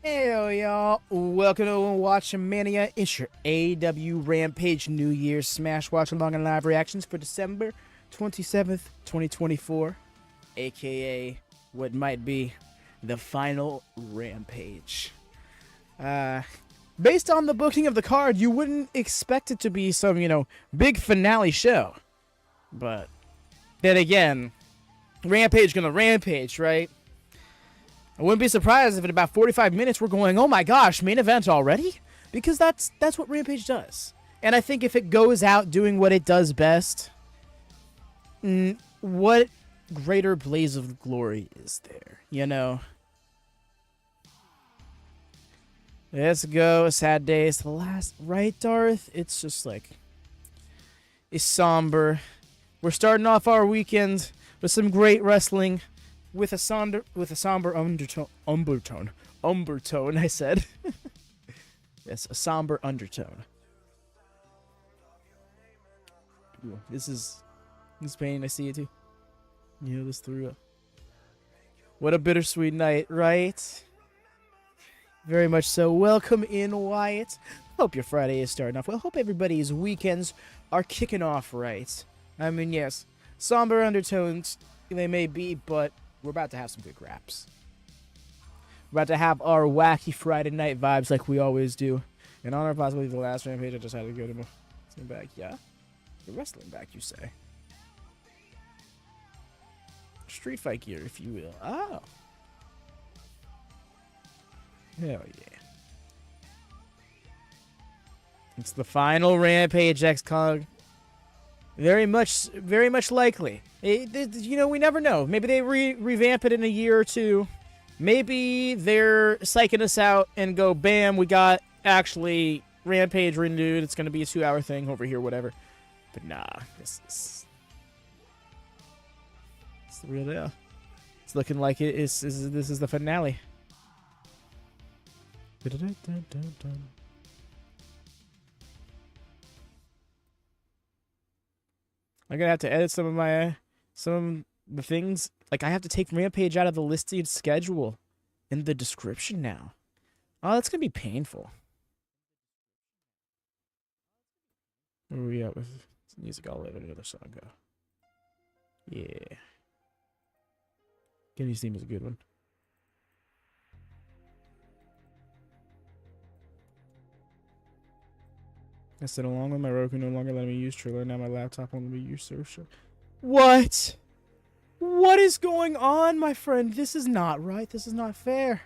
Hey y'all, welcome to WatchaMania. It's your AEW Rampage New Year's Smash Watch Along and Live Reactions for December 27th, 2024, aka what might be the final Rampage. Based on the booking of the card, you wouldn't expect it to be some, big finale show. But then again, Rampage gonna Rampage, right? I wouldn't be surprised if in about 45 minutes we're going, oh my gosh, main event already? Because that's what Rampage does. And I think if it goes out doing what it does best, what greater blaze of glory is there, you know? Let's go. A sad day. It's the last, right, Darth? It's just like, it's somber. We're starting off our weekend with some great wrestling. With a somber undertone, I said. Yes, a somber undertone. Ooh, this pain. I see it too. This through up. What a bittersweet night, right? Very much so. Welcome in, Wyatt. Hope your Friday is starting off well. Hope everybody's weekends are kicking off right. I mean, yes, somber undertones they may be, but we're about to have some good raps. We're about to have our wacky Friday night vibes like we always do. In honor of possibly the last Rampage, I decided to go to back. Yeah? The wrestling back, you say? Street fight gear, if you will. Oh. Hell yeah. It's the final Rampage X-Cog. Very much likely. We never know. Maybe they revamp it in a year or two. Maybe they're psyching us out and go, bam, we got actually Rampage renewed. It's going to be a 2-hour thing over here, whatever. But nah, it's the real deal. It's looking like this is the finale. I'm gonna have to edit some of the things. Like I have to take Rampage out of the listed schedule in the description now. Oh, that's gonna be painful. Where are we at with music? I'll let another song go. Yeah. Kenny's theme is a good one. I said, along with my Roku no longer letting me use Triller, now my laptop won't let me use Surfshark. What? What is going on, my friend? This is not right. This is not fair.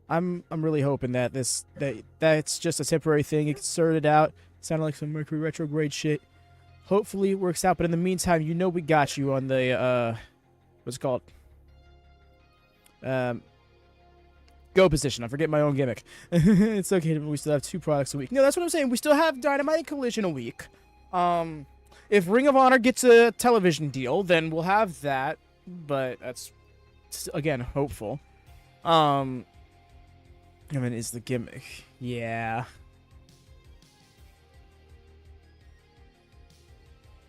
I'm really hoping that that's just a temporary thing. It gets sorted out. Sounded like some Mercury retrograde shit. Hopefully it works out, but in the meantime, we got you on the what's it called? Go position. I forget my own gimmick. It's okay. We still have 2 products a week. No, that's what I'm saying. We still have Dynamite and Collision a week. If Ring of Honor gets a television deal, then we'll have that. But that's, again, hopeful. I mean, is the gimmick. Yeah.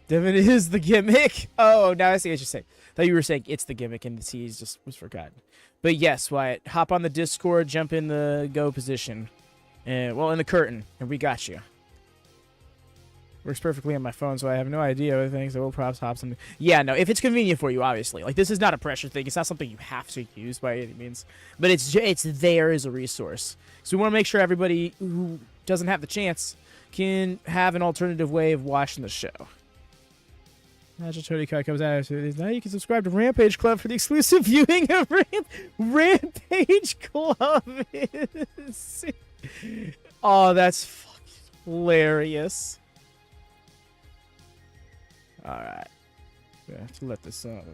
Devin is the gimmick. Oh, now I see what you're saying. I thought you were saying it's the gimmick and the tease just was forgotten. But yes, Wyatt, hop on the Discord, jump in the go position. In the curtain, and we got you. Works perfectly on my phone, so I have no idea what things. So props, hops, and yeah, no. If it's convenient for you, obviously, like this is not a pressure thing. It's not something you have to use by any means, but it's there as a resource. So we want to make sure everybody who doesn't have the chance can have an alternative way of watching the show. Magic Tony card comes out. Now you can subscribe to Rampage Club for the exclusive viewing of Rampage Club. Oh, that's fucking hilarious. Alright. I have to let this song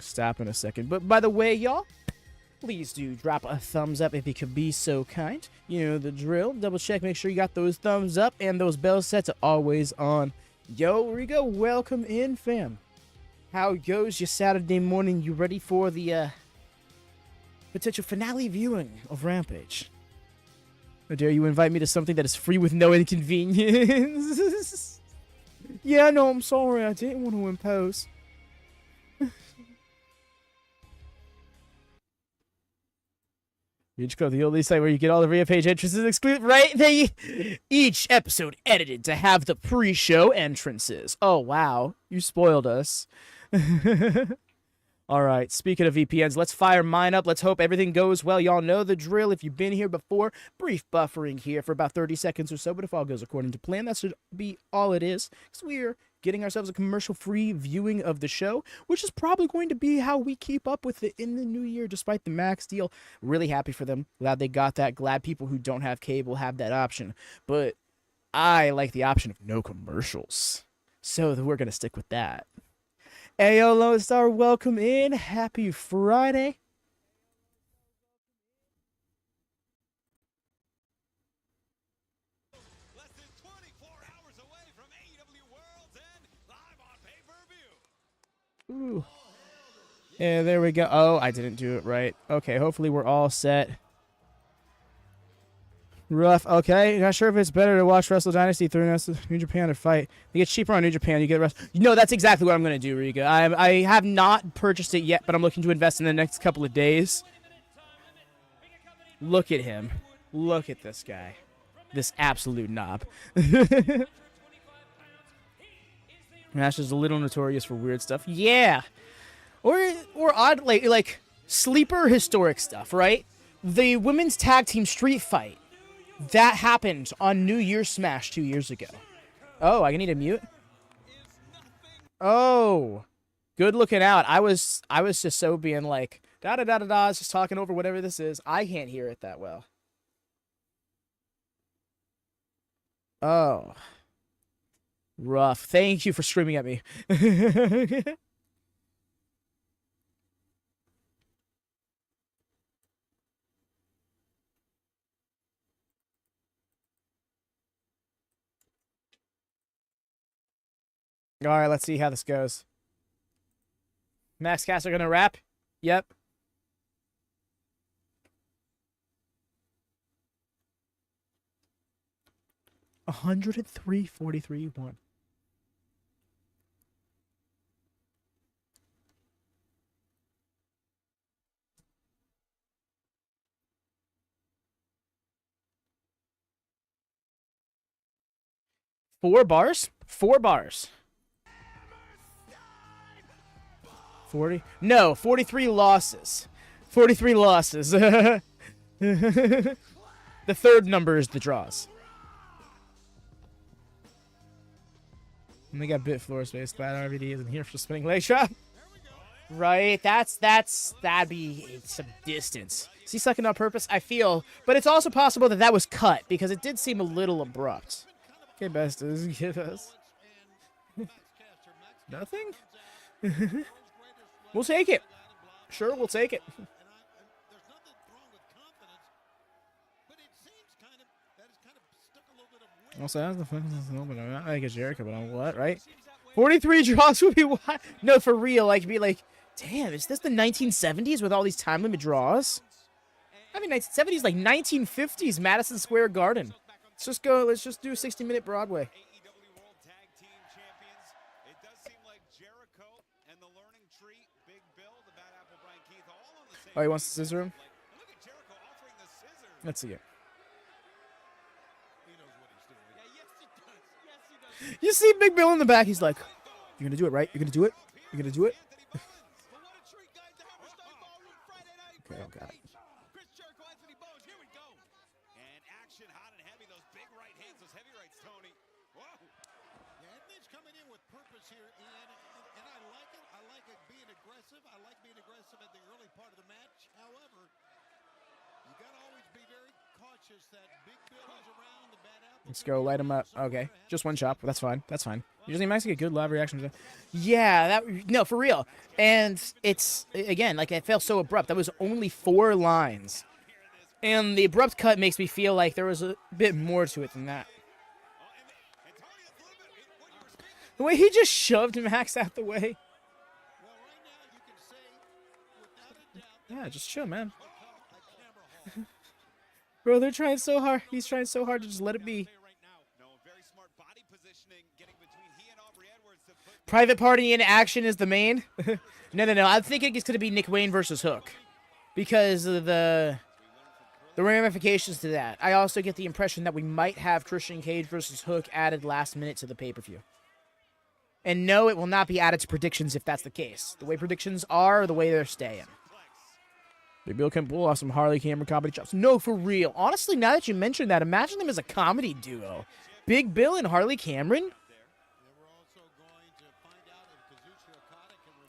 stop in a second. But by the way, y'all, please do drop a thumbs up if you could be so kind. You know the drill. Double check, make sure you got those thumbs up and those bell sets are always on. Yo, Rigo, welcome in, fam. How goes your Saturday morning? You ready for the potential finale viewing of Rampage? Or dare you invite me to something that is free with no inconvenience? Yeah, no, I'm sorry. I didn't want to impose. Rage Club, the only site where you get all the Rampage entrances exclusive, right? Each episode edited to have the pre-show entrances. Oh, wow. You spoiled us. All right, speaking of VPNs, let's fire mine up. Let's hope everything goes well. Y'all know the drill. If you've been here before, brief buffering here for about 30 seconds or so, but if all goes according to plan, that should be all it is, because we're getting ourselves a commercial-free viewing of the show, which is probably going to be how we keep up with it in the new year, despite the Max deal. Really happy for them. Glad they got that. Glad people who don't have cable have that option. But I like the option of no commercials, so we're going to stick with that. Ayo, Lone Star, welcome in. Happy Friday. Less than 24 hours away from AEW World's End, live on pay-per-view. Ooh. Yeah, there we go. Oh, I didn't do it right. Okay, hopefully we're all set. Rough. Okay, not sure if it's better to watch Wrestle Dynasty through New Japan or fight. You get cheaper on New Japan. You get rest. No, that's exactly what I'm gonna do, Riga. I have not purchased it yet, but I'm looking to invest in the next couple of days. Look at him. Look at this guy. This absolute knob. Nash is a little notorious for weird stuff. Yeah, or odd like sleeper historic stuff, right? The women's tag team street fight. That happened on New Year's Smash 2 years ago. Oh, I need a mute? Oh. Good looking out. I was just so being like, da-da-da-da-da, just talking over whatever this is. I can't hear it that well. Oh. Rough. Thank you for screaming at me. All right, let's see how this goes. Max Caster gonna wrap? Yep. $103.43.1. Four bars? 4 bars. 40? No, 43 losses. 43 losses. The third number is the draws. And they got bit floor space. Glad RVD isn't here for spinning leg shot. Right, that'd be some distance. Is he sucking on purpose? I feel, but it's also possible that that was cut because it did seem a little abrupt. Okay, Bestas, give us nothing. We'll take it. Sure, we'll take it. Also, that's the fun. I think it's Jericho, but on what, right? 43 draws would be what? No, for real. Like, be like, damn, is this the 1970s with all these time limit draws? I mean, 1970s, like 1950s, Madison Square Garden. Let's just go. Let's just do a 60-minute Broadway. AEW World Tag Team Champions. It does seem like Jericho and the Learning Tree, Big Bill, the Bad Apple, Brian Keith, all on the same. Oh, he wants the scissor him? Look at Jericho offering the scissors. Let's see it. He knows what he's doing. Yeah, yes, he does. Yes, he does. You see Big Bill in the back. He's like, "You're gonna do it, right? You're gonna do it. You're gonna do it." But what a treat, guys! The Hammerstein Ballroom Friday night. Okay, oh god. Chris Jericho, Anthony Bowens. Here we go. And action, hot and heavy. Those big right hands, those heavy rights, Tony. Whoa. Yeah, Edmonds coming in with purpose here, Ian, and I like it. I like it being aggressive. I like being aggressive at the early part of the match. However, you got to always be very cautious that Big Bill is around the Bad Apple. Let's go light him up. Okay, just one chop. That's fine. That's fine. Usually Max get good live reactions. Yeah, no, for real. And it's, again, like, it felt so abrupt. That was only 4 lines. And the abrupt cut makes me feel like there was a bit more to it than that. The way he just shoved Max out the way. Well, right now you can say, without a doubt, Yeah, just chill, man. a camera hole. Bro, they're trying so hard. He's trying so hard to just let it be. Right now. No, very smart body positioning, getting between he and Aubrey Edwards to put Private Party in action is the main. No. I'm thinking it's going to be Nick Wayne versus Hook. Because of the... The ramifications to that. I also get the impression that we might have Christian Cage versus Hook added last minute to the pay-per-view. And no, it will not be added to predictions if that's the case. The way predictions are, the way they're staying. Big Bill can pull off some Harley Cameron comedy chops. No, for real. Honestly, now that you mentioned that, imagine them as a comedy duo. Big Bill and Harley Cameron.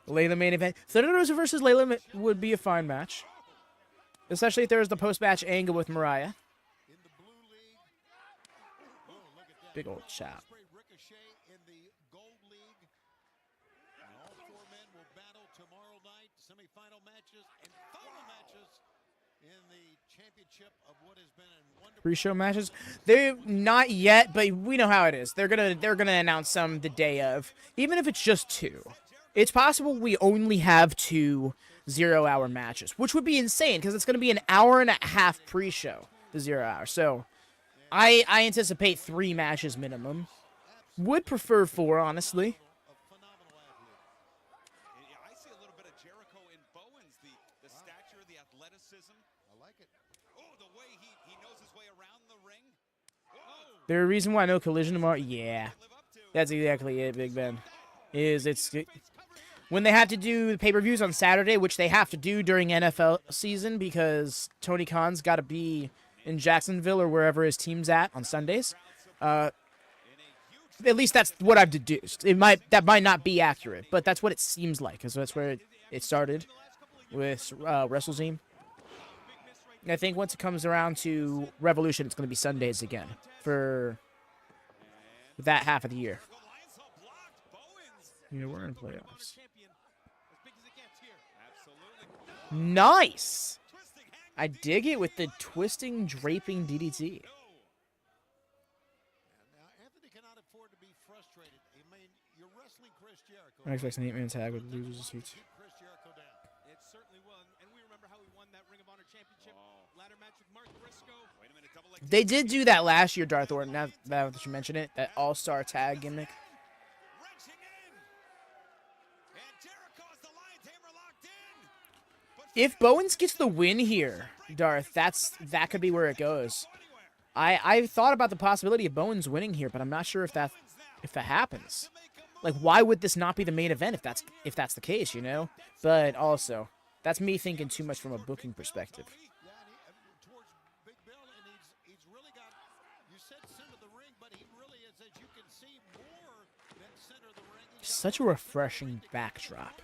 Leila main event. Thunder Rosa versus Leila would be a fine match. Especially if there was the post-match angle with Mariah. Big old chop. Pre-show matches? They're not yet, but we know how it is. They're gonna announce some the day of, even if it's just 2. It's possible we only have 2 0-hour matches, which would be insane because it's gonna be an hour and a half pre-show, the 0 hour. So, I anticipate 3 matches minimum. Would prefer 4, honestly. I see a little bit of Jericho in Bowens, the stature, the athleticism. I like it. Oh, the way he knows his way around the ring. Oh. There's a reason why no collision tomorrow. Yeah, that's exactly it, Big Ben. When they have to do pay-per-views on Saturday, which they have to do during NFL season because Tony Khan's got to be in Jacksonville or wherever his team's at on Sundays. At least that's what I've deduced. That might not be accurate, but that's what it seems like, because that's where it started with WrestleZine. I think once it comes around to Revolution, it's going to be Sundays again for that half of the year. You know, we're in playoffs. Nice! I dig it with the twisting, draping DDT. I expect an 8-man tag with losers seats. It certainly will, and we remember how he won that Ring of Honor Championship ladder match with Mark Briscoe. They did do that last year, Darth Orton, now that you mention it, that all-star tag gimmick. If Bowens gets the win here, Darth, that could be where it goes. I've thought about the possibility of Bowens winning here, but I'm not sure if that happens. Like, why would this not be the main event if that's the case, you know? But also, that's me thinking too much from a booking perspective. Such a refreshing backdrop.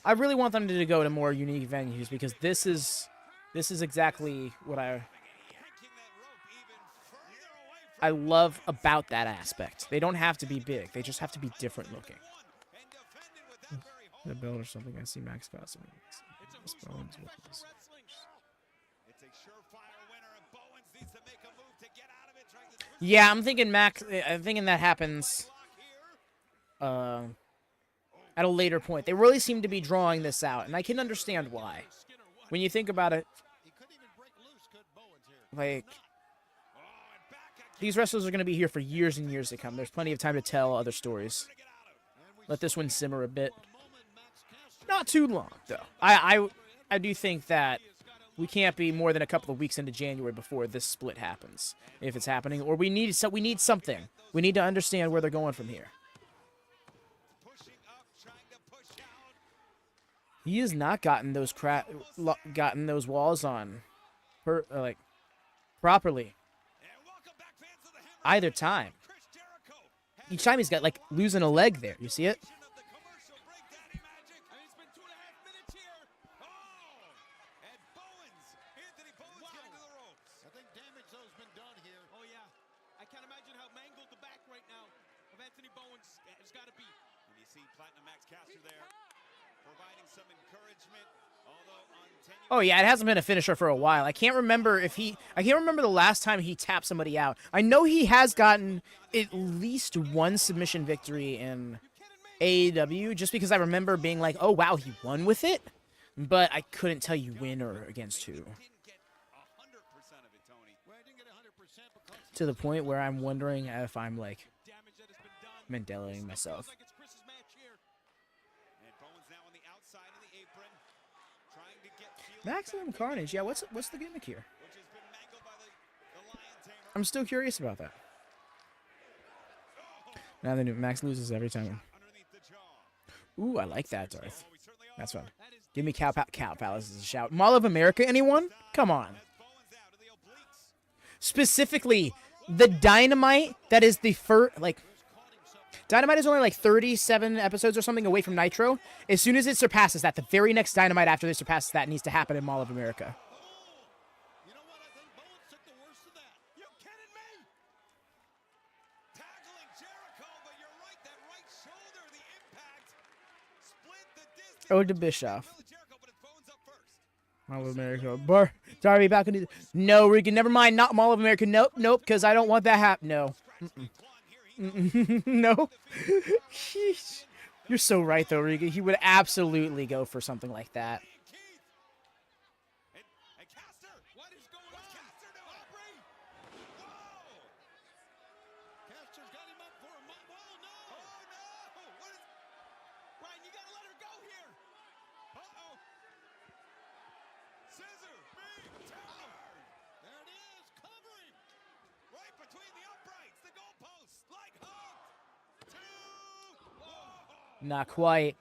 I really want them to go to more unique venues because this is exactly what I love about that aspect. They don't have to be big. They just have to be different looking. The belt or something. I see Max got some. Yeah, I'm thinking Max. I'm thinking that happens at a later point. They really seem to be drawing this out, and I can understand why. When you think about it, like, these wrestlers are going to be here for years and years to come. There's plenty of time to tell other stories. Let this one simmer a bit. Not too long, though. I do think that we can't be more than a couple of weeks into January before this split happens, if it's happening. Or we need something. We need to understand where they're going from here. He has not gotten those walls on, properly. Either time. Each time he's got, like, losing a leg there. You see it? Oh yeah, it hasn't been a finisher for a while. I can't remember the last time he tapped somebody out. I know he has gotten at least one submission victory in AEW, just because I remember being like, oh wow, he won with it, but I couldn't tell you when or against who. To the point where I'm wondering if I'm, like, Mandelaing myself. Maximum Carnage. Yeah, what's the gimmick here? I'm still curious about that. Now the new Max loses every time. Ooh, I like that, Darth. That's fun. Give me Cow Palace as a shout. Mall of America, anyone? Come on. Specifically, the Dynamite that is the first, like, Dynamite is only like 37 episodes or something away from Nitro. As soon as it surpasses that, the very next Dynamite after it surpasses that needs to happen in Mall of America. You know what? I think Bowens took the worst of that. You kidding me? Tackling Jericho, but you're right. That right shoulder, the impact split the distance. Oh, to Bischoff. Jericho, but it's Bowens up first. Mall of America. Darby back into. No, Regan. Never mind. Not Mall of America. Nope. Because I don't want that happen. No. No. You're so right, though, Regan. He would absolutely go for something like that. And Caster, what is going on? Caster to Aubrey. Whoa! Caster's got him up for a moment. Oh, no. Oh, no. What is... Ryan, you got to let her go here. Uh-oh. Scissor. Big tower. There it is. Cover him. Right between the uprights. The goalposts. Like hooked. Two. Whoa. Not quite.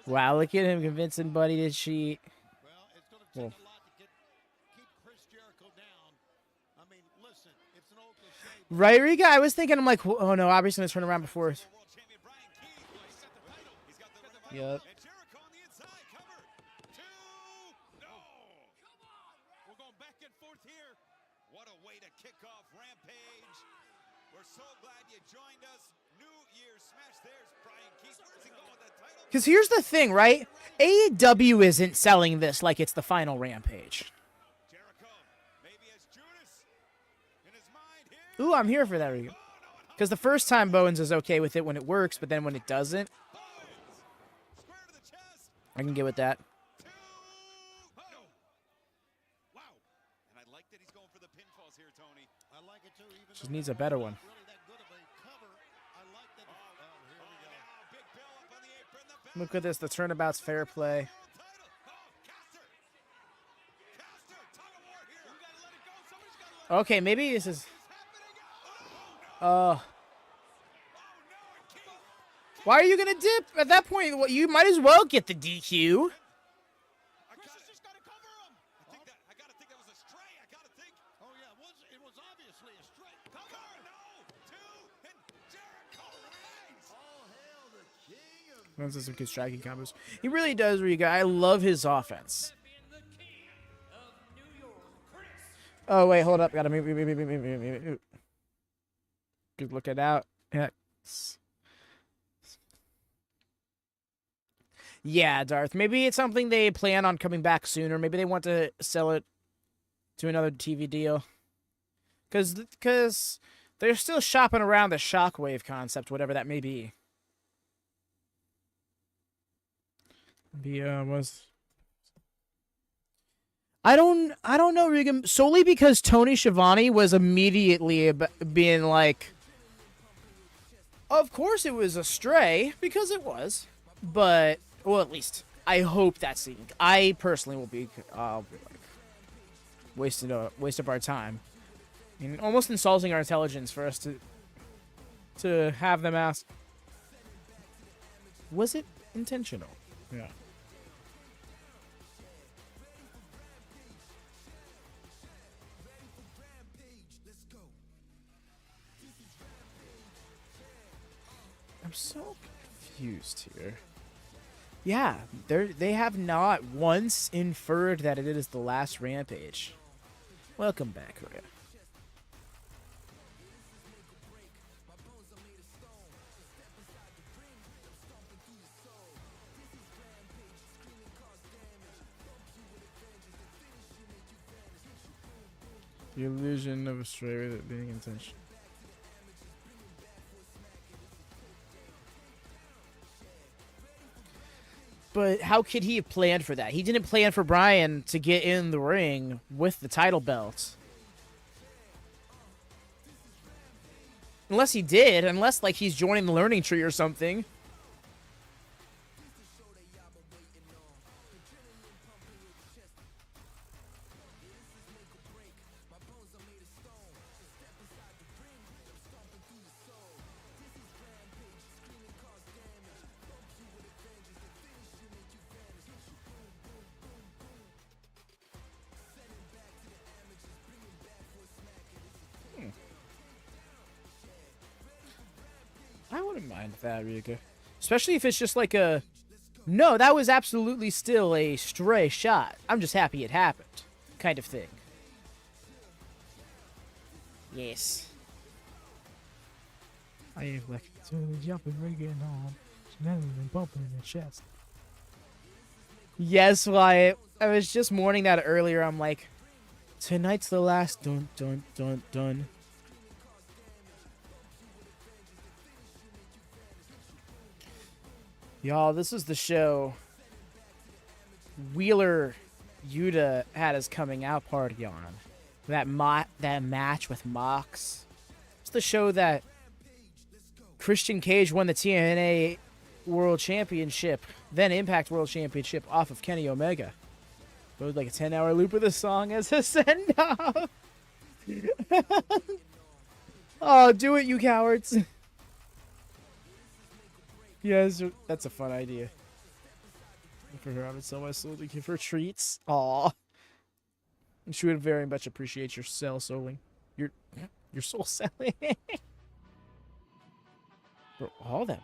Wow, look at him convincing Buddy to cheat. Well, it's going to take a lot to keep Chris Jericho down. I mean, listen, it's an old cliche. Right, Riga? I was thinking, I'm like, oh no, Aubrey's going to turn around before us. World champion Brian Keith. He's got the title. He's got the ring of honor. Yep. And Jericho on the inside. Cover. Two. No. Come on. We're going back and forth here. What a way to kick off Rampage. We're so glad you joined us. New Year's Smash. There's Brian Keith. Where's he going with that title? Because here's the thing, right? AEW isn't selling this like it's the final Rampage. Jericho. Maybe as Judas in his mind here. Ooh, I'm here for that, Riga. Because the first time Bowens is okay with it when it works, but then when it doesn't, Bowens. Square to the chest. I can get with that. Two. No. Wow. And I like that he's going for the pinfalls here, Tony. I like it too. Even Just though needs a it's better not one. really that good of a cover. I like that. Oh, here we go. Now Big Bill up on the apron. The Look at this. The turnabout's fair play. title. Oh, Caster. Caster. Tug of war here. You gotta let it go. Somebody's gotta let it Okay, maybe this is... happening. Oh, no. And Keith. Why are you going to dip? At that point, what, you might as well get the DQ. Chris has just gotta cover him. I gotta think that was a stray. I gotta think. Oh yeah, it was obviously a straight Cover. No. Two. And Jericho remains. All hail the king of Bowens does some good striking combos. He really does, Riga. I love his offense. Oh, wait, hold up. Gotta move. Good looking out. Yes. Yeah, Darth. Maybe it's something they plan on coming back sooner. Maybe they want to sell it to another TV deal. Because they're still shopping around the Shockwave concept, whatever that may be. I don't know, Regan. Solely because Tony Schiavone was immediately being like, of course it was a stray, because it was. But, well, at least, I hope that's the... I personally will be like, waste of our time. I mean, almost insulting our intelligence for us to have them ask, was it intentional? Yeah. I'm so confused here. Yeah, they have not once inferred that it is the last Rampage. Welcome back, Rhea. The illusion of a stray with it being intentional. But how could he have planned for that? He didn't plan for Brian to get in the ring with the title belt. Unless he did. Unless, like, he's joining the learning tree or something. wouldn't mind that, Rika. Especially if it's just like a... No, that was absolutely still a stray shot. I'm just happy it happened. Kind of thing. Yes. I have like jumping, rigging on, and bumping in the chest. Yes, Wyatt. I was just mourning that earlier. I'm like, tonight's the last dun dun dun dun. Y'all, this is the show Wheeler Yuta had his coming out party on. That match with Mox. It's the show that Christian Cage won the TNA World Championship, then Impact World Championship off of Kenny Omega. It was like a 10-hour loop of the song as a send-off. Oh, do it, you cowards. Yes, that's a fun idea. For her, I would sell my soul to give her treats. Aw. And she would very much appreciate your souling. Your soul selling. For all that.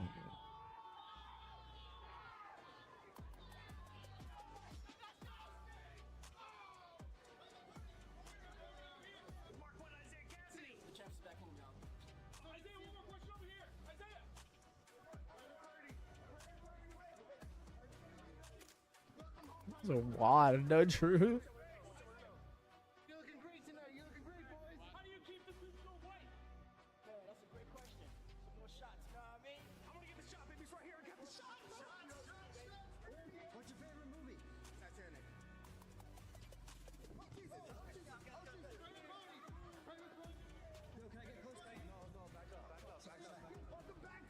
A lot of no truth. You're looking great tonight. You're looking great, boys. How do you keep the food so white? Oh, that's a great question. Some more shots, you know what I mean? I'm gonna get the shot, baby. It's right here. I got the shot. What's your favorite movie? Titanic.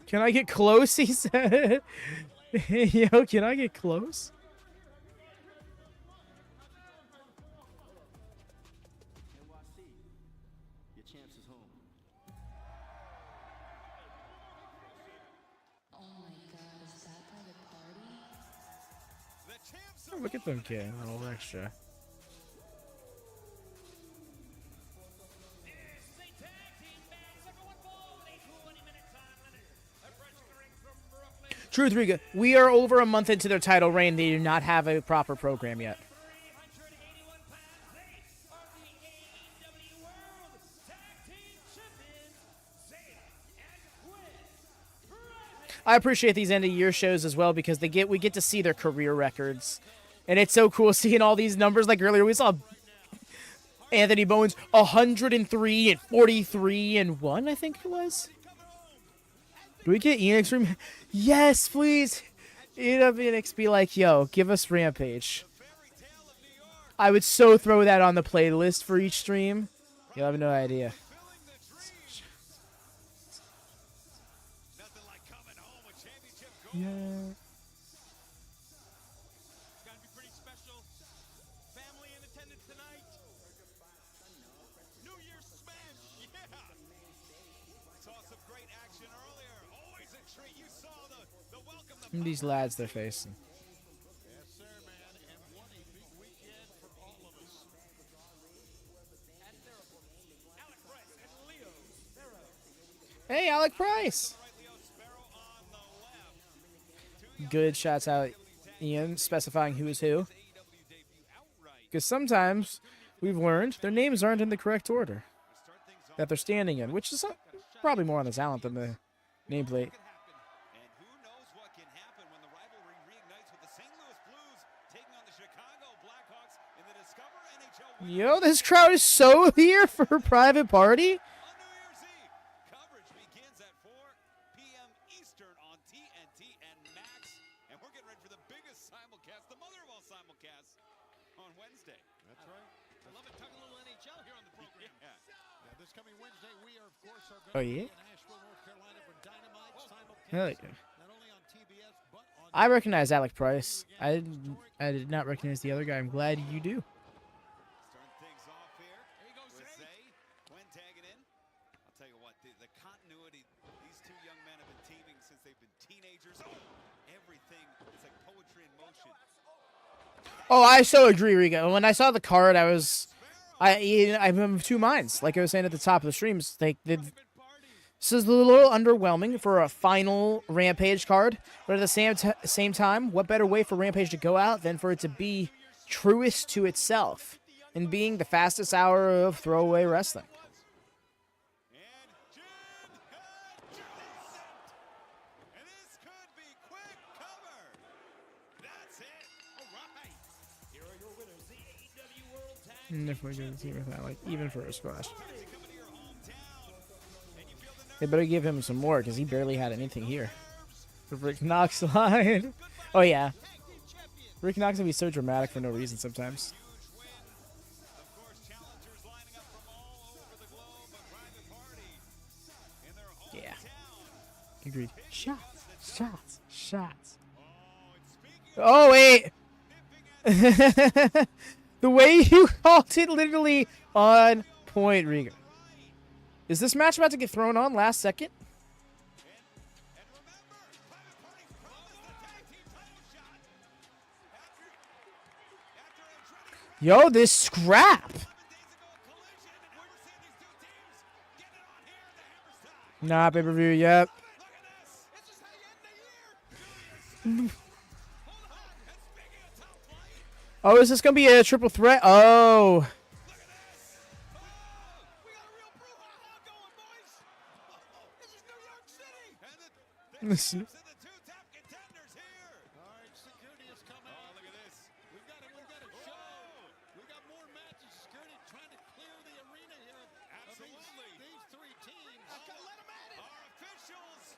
Can I get close? He said. Yo, can I get close? Oh, look at them getting a little extra. Truth, Riga. We are over a month into their title reign. They do not have a proper program yet. I appreciate these end of year shows as well because we get to see their career records. And it's so cool seeing all these numbers. Like earlier we saw Anthony Bowens 103 and 43 and 1, I think it was. Do we get ENX from? Yes, please. ENX be like, yo, give us Rampage. I would so throw that on the playlist for each stream. You'll have no idea. Yeah. It's gotta be pretty special. Family in attendance tonight. New Year's smash, yeah. Saw some great action earlier. Always a treat. You saw the welcome. These lads they're facing. Yes, sir, man. And what a big weekend for all of us. Alec Price and Leo Sparrow. Hey, Alec Price. Good shots out, Ian, specifying who is who. Because sometimes we've learned their names aren't in the correct order that they're standing in, which is probably more on the talent than the nameplate. And who knows what can happen when the rivalry reignites with the St. Louis Blues taking on the Chicago Blackhawks in the Discover NHL. Yo, this crowd is so here for Private Party. On New Year's Eve, coverage begins at 4 p.m. Eastern on TNT and Max. And we're getting ready for the biggest simulcast, the mother of all simulcasts, on Wednesday. That's right. I love it. Talking a little NHL here on the program. Yeah. Now, this coming Wednesday, we are, of course, going Oh, to be yeah? in Asheville, North Carolina for Dynamite simulcast. Hell yeah. Not only on TBS, but on I recognize Alec Price. I did not recognize the other guy. I'm glad you do. Starting things off here. There he goes, with Zay. Zay. Quinn tagging in. I'll tell you what, the continuity, these two young men have been teaming since they've been teenagers. Oh, everything is like poetry in motion. Oh, I so agree, Riga. When I saw the card, I'm of two minds. Like I was saying at the top of the streams, This is a little underwhelming for a final Rampage card, but at the same time, what better way for Rampage to go out than for it to be truest to itself and being the fastest hour of throwaway wrestling? And Jim and this could be quick cover. That's it. All right. Here are your winners, the AEW World Tag Never going to see with that, like even for a squash. Coming to your hometown, and you feel the They better give him some more because he barely had anything here. The Rick Knox line. Oh yeah, Rick Knox can be so dramatic for no reason sometimes. huge win. Of course, challengers lining up from all over the globe, a private party in their hometown. Yeah. Agreed. Shots, shots, shots. Oh, and speaking Oh wait. nipping at The way you called it, literally on point, Riga. Is this match about to get thrown on last second? and remember, private parties promised the tag team title shot. After a dreaded Yo, this scrap. 7 days ago collision, and we were seeing these two teams getting it on here at the Hammerstein. Nah, pay-per-view yet. Look at this. This is how you end the year. Hold on. And speaking of top flight, Oh, is this gonna be a triple threat? Oh, look at this. Oh, we got a real brouhaha going, boys. This is New York City. And Listen. the two top contenders here. All right, security is coming. Oh, look at this. We've got a show. We've got more matches. Security trying to clear the arena here. Absolutely. These three teams. Okay, let them at it. Our officials.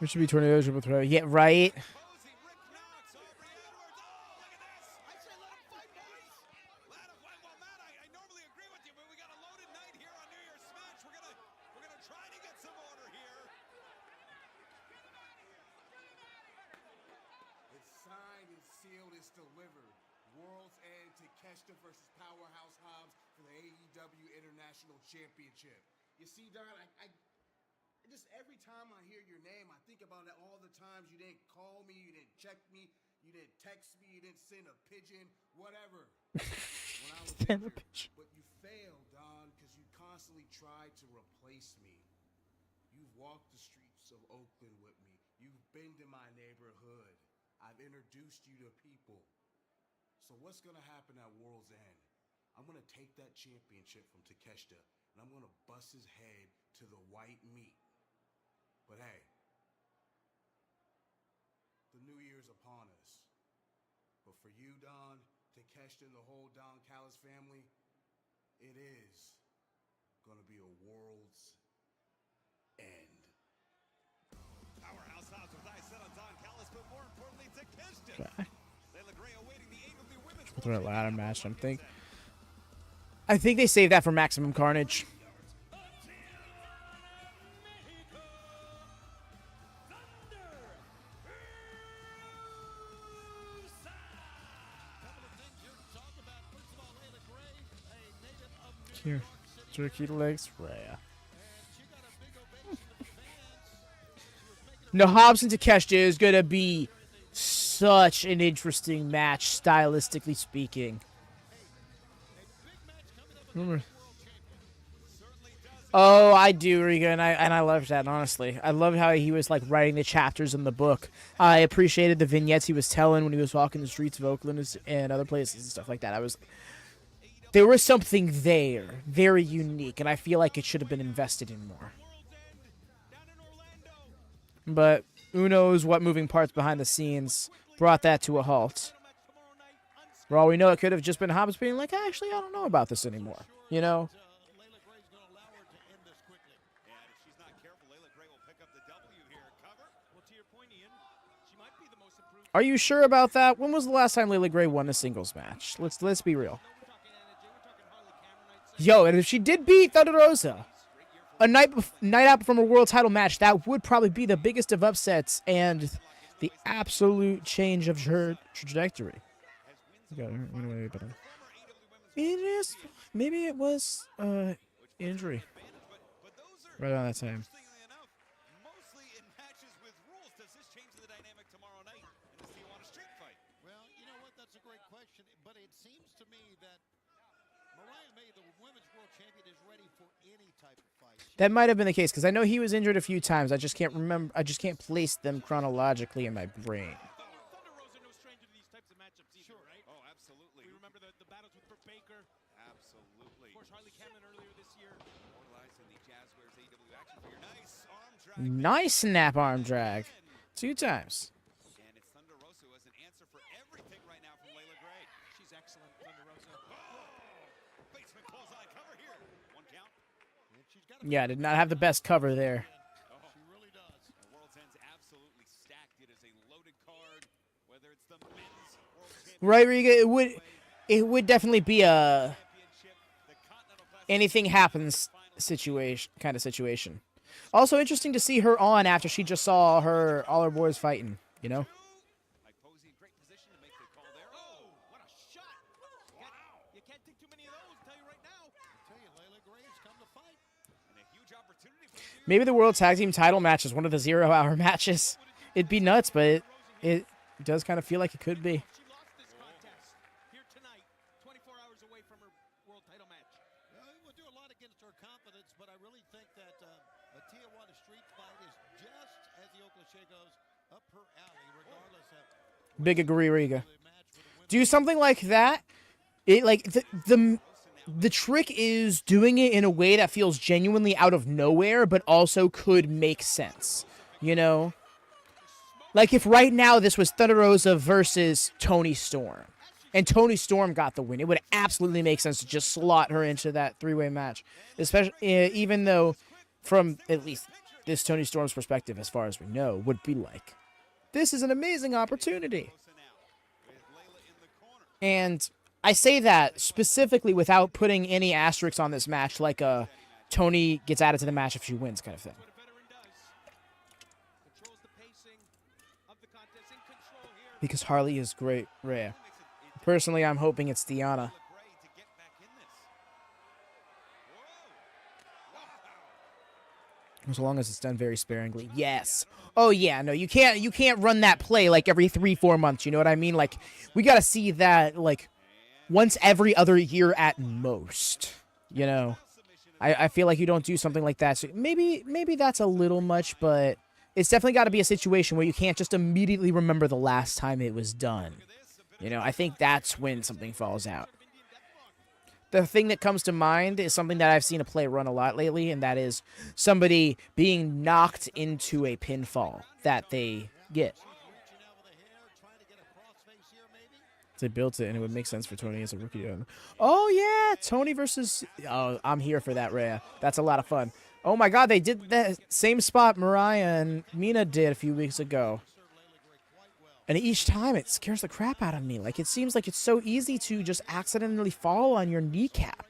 it should be tornado triple threat. Yeah, right. Posey, Rick Knox, Aubrey Edwards. Oh, look at this. I say let them fight, boys. Let 'em fight. Well, Matt, I normally agree with you, but we got a loaded night here on New Year's Smash. We're gonna try to get some order here. It's signed and sealed. It's delivered. World's End Takeshita versus Powerhouse Hobbs for the AEW International Championship. You see, Don, I just every time I hear your name, I think about all the times you didn't call me, you didn't check me, you didn't text me, you didn't send a pigeon, whatever. When I was Send a injured. pigeon. But you failed, Don, because you constantly tried to replace me. You've walked the streets of Oakland with me. You've been to my neighborhood. I've introduced you to people. So what's going to happen at World's End? I'm going to take that championship from Takeshita, and I'm going to bust his head to the white meat. But hey, the new year's upon us. But for you, Don, Takeshita, and the whole Don Callis family, it is going to be a World's End. Powerhouse Hobbs with eyes set on Don Callis, but more importantly, Takeshita. Okay. Leila Gray awaiting the AEW Women's Triple threat ladder match. I think they saved that for Maximum Carnage. Here, jerky legs, rare. No, Hobbs and Takeshita is gonna be such an interesting match, stylistically speaking. Remember? Oh, I do, Riga, and I loved that, honestly. I loved how he was like writing the chapters in the book. I appreciated the vignettes he was telling when he was walking the streets of Oakland and other places and stuff like that. There was something there, very unique, and I feel like it should have been invested in more. But who knows what moving parts behind the scenes brought that to a halt. For all we know, it could have just been Hobbs being like, actually, I don't know about this anymore. You know? Leila Gray's going to allow her to end this quickly. And if she's not careful, Leila Gray will pick up the W here. Cover. Well, to your point, Ian, she might be the most improved. Are you sure about that? When was the last time Leila Gray won a singles match? Let's be real. We're talking Anna Jay, we're talking Harley Cameron nights. Yo, and if she did beat Thunder Rosa a night out from a world title match, that would probably be the biggest of upsets and the absolute change of her trajectory. It is. Maybe it was injury But those are, right around that time. interestingly enough, mostly in matches with rules. Does this change the dynamic tomorrow night in the Tijuana Street Fight? Well, you know what? That's a great question. But it seems to me that Mariah May, the women's world champion, is ready for any type of fight. That might have been the case because I know he was injured a few times. I just can't remember. I just can't place them chronologically in my brain. Thunder Rosa no stranger to these types of matchups either, right? Oh, absolutely. We remember the battles with Britt Baker. Absolutely. Of course, Harley Cameron earlier this year. Immortalized in the Jazzwares AEW action figure. Nice arm drag. Nice snap arm drag. 2 times. And it's Thunder Rosa who has an answer for everything right now from Leila Gray. She's excellent, Thunder Rosa. Basement bullseye cover here. 1 count. And she's got Yeah, did not have the best cover there. She really does. The World's End's absolutely stacked. It is a loaded card, whether it's the men's World Championship, Right, Riga, it would definitely be a the Continental Classic, anything happens situation kind of situation. Also interesting to see her on after she just saw all her boys fighting, you know? Mike Posey in great position to make the call there. Oh, What a shot! Wow! You can't take too many of those, I'll tell you right now. I tell you, Leila Gray's come to fight. and a huge opportunity for the Maybe the World Tag Team title match is one of the 0-hour matches. It'd be nuts, but it does kind of feel like it could be. She lost this contest here tonight, 24 hours away from her world title match. It will do a lot against her confidence, but I really think that a Tijuana street fight is just, as the old cliche goes, up her alley, regardless of Big agree, Riga. the match for the women. Do something like that. It like the trick is doing it in a way that feels genuinely out of nowhere, but also could make sense. You know, like if right now this was Thunder Rosa versus Toni Storm, and Toni Storm got the win, it would absolutely make sense to just slot her into that 3-way match. Especially even though, from at least this Toni Storm's perspective, as far as we know, would be like, this is an amazing opportunity. And I say that specifically without putting any asterisks on this match, like Toni gets added to the match if she wins kind of thing. What a veteran does. Controls the pacing of the contest, in control here. Because Harley is great, Rhea. Personally, I'm hoping it's Deanna. Gray to get back in this. Whoa. As long as it's done very sparingly. Yes. Oh yeah, no, you can't run that play like every 3-4 months, you know what I mean? Like we got to see that like once every other year at most, you know. I feel like you don't do something like that. So maybe that's a little much, but it's definitely got to be a situation where you can't just immediately remember the last time it was done. You know, I think that's when something falls out. The thing that comes to mind is something that I've seen a play run a lot lately, and that is somebody being knocked into a pinfall that they get. Reaching out with the hair, trying to get a crossface here, maybe. They built it, and it would make sense for Tony as a rookie. Oh, yeah, Tony versus... Oh, I'm here for that, Rhea. That's a lot of fun. Oh, my God, they did that same spot Mariah and Mina did a few weeks ago. And each time, it scares the crap out of me. Like, it seems like it's so easy to just accidentally fall on your kneecap.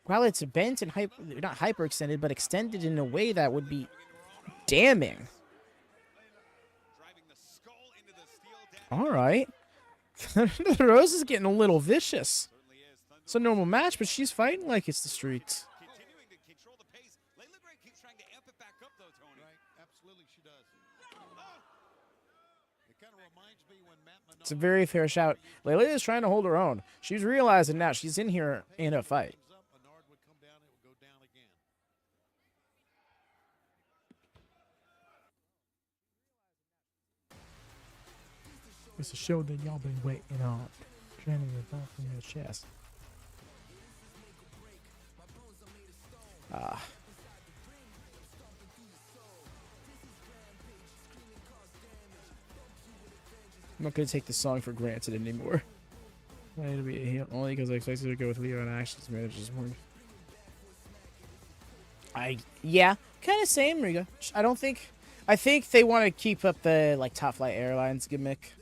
While it's bent and not hyperextended, but extended in a way that would be damning. Driving the skull into the steel deck. All right. Rose is getting a little vicious. Certainly is. Thunder It's a normal match, but she's fighting like it's the streets. continuing to control the pace. Leila Gray keeps trying to amp it back up, though, Tony. Right, absolutely she does. It kind of reminds me when Matt It's a very fair shout. Leila is trying to hold her own. She's realizing now she's in here in a fight. comes up, Menard would come down, it would go down again. It's a show that y'all been waiting on. Training it off from your chest. Ah. I'm not gonna take this song for granted anymore. I need to be a heel only because I expected to go with Leo and Ashley's managers more. Yeah, kind of same, Riga. I think they want to keep up the like Top Flight Airlines gimmick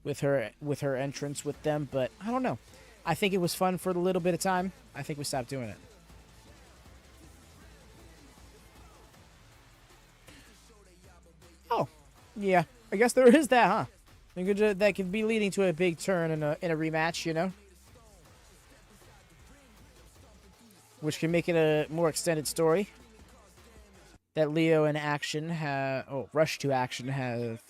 with her entrance with them, but I don't know. I think it was fun for a little bit of time. I think we stopped doing it. Oh, yeah. I guess there is that, huh? That could be leading to a big turn in a rematch, you know? Which can make it a more extended story. That Leo and Rush to Action have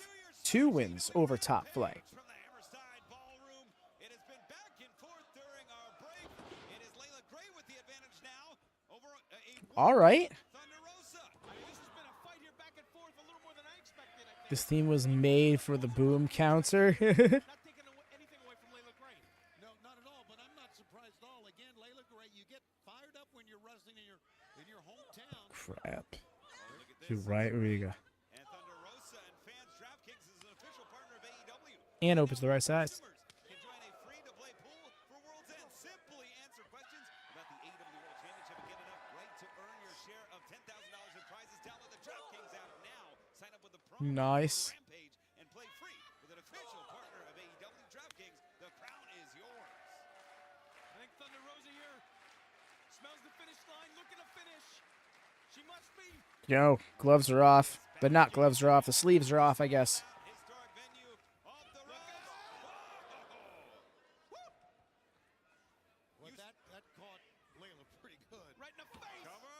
2 wins over Top Flight. From the Hammerstein Ballroom, it has been back and forth during our break. It is Leila Gray with the advantage now over All right. Thunder Rosa. I mean, this has been a fight here back and forth a little more than I expected, I think. This theme was made for the boom counter. Not taking anything away from Leila Gray. No, not at all, but I'm not surprised at all. Again, Leila Gray, you get fired up when you're wrestling in your hometown. Crap. Look at this. You're right. Where you go? And Thunder Rosa and fans DraftKings is an official partner of AEW. And opens the right size. Customers can join a free-to-play pool for World's End. Simply answer questions about the AEW World Championship and get enough right to earn your share of $10,000 in prizes. Download the DraftKings app now. Sign up with the promo Nice. code Rampage and play free with an official partner of AEW. DraftKings. The crown is yours. I think Thunder Rosa here smells the finish line, looking to finish. She must be. Yo, gloves are off. But not gloves are off. The sleeves are off, I guess. Historic venue off the ropes. Well, that caught Leila pretty good. Right in the face. Cover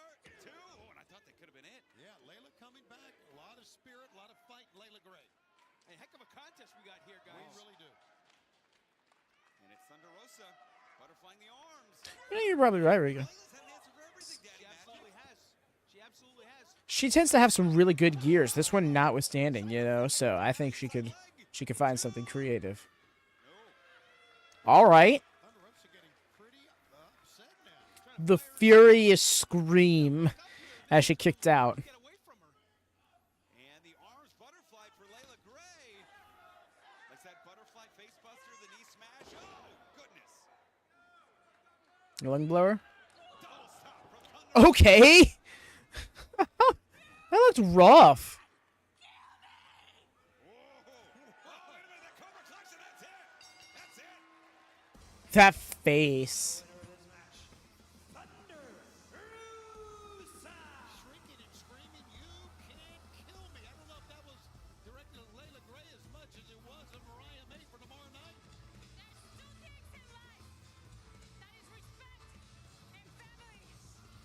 two. Oh, and I thought that could have been it. Yeah, Leila coming back. A lot of spirit, a lot of fight. Leila Gray. A heck of a contest we got here, We guys. really do. And it's Thunder Rosa butterflying the arms. Yeah, you're probably right, Rico. Leila's had an answer for everything, Daddy She Magic. absolutely has. She absolutely has. She tends to have some really good gears. This one notwithstanding, you know. So I think she could find something creative. All right. Thunder Rosa getting pretty upset now. The furious scream as she kicked out. Get away from her. And the arms butterfly for Leila Gray. Likes that butterfly face buster, the knee smash. Oh, goodness. Lung blower. Double stop from Thunder. Okay. That looked rough. Whoa. Oh, wait a minute. That Cobra clutch, and that's it. That's it. That face. Shrieking and screaming, you can't kill me. I don't know if that was directed at Leila Gray as much as it was at Mariah May for tomorrow night. There's two things in life. That is respect and family.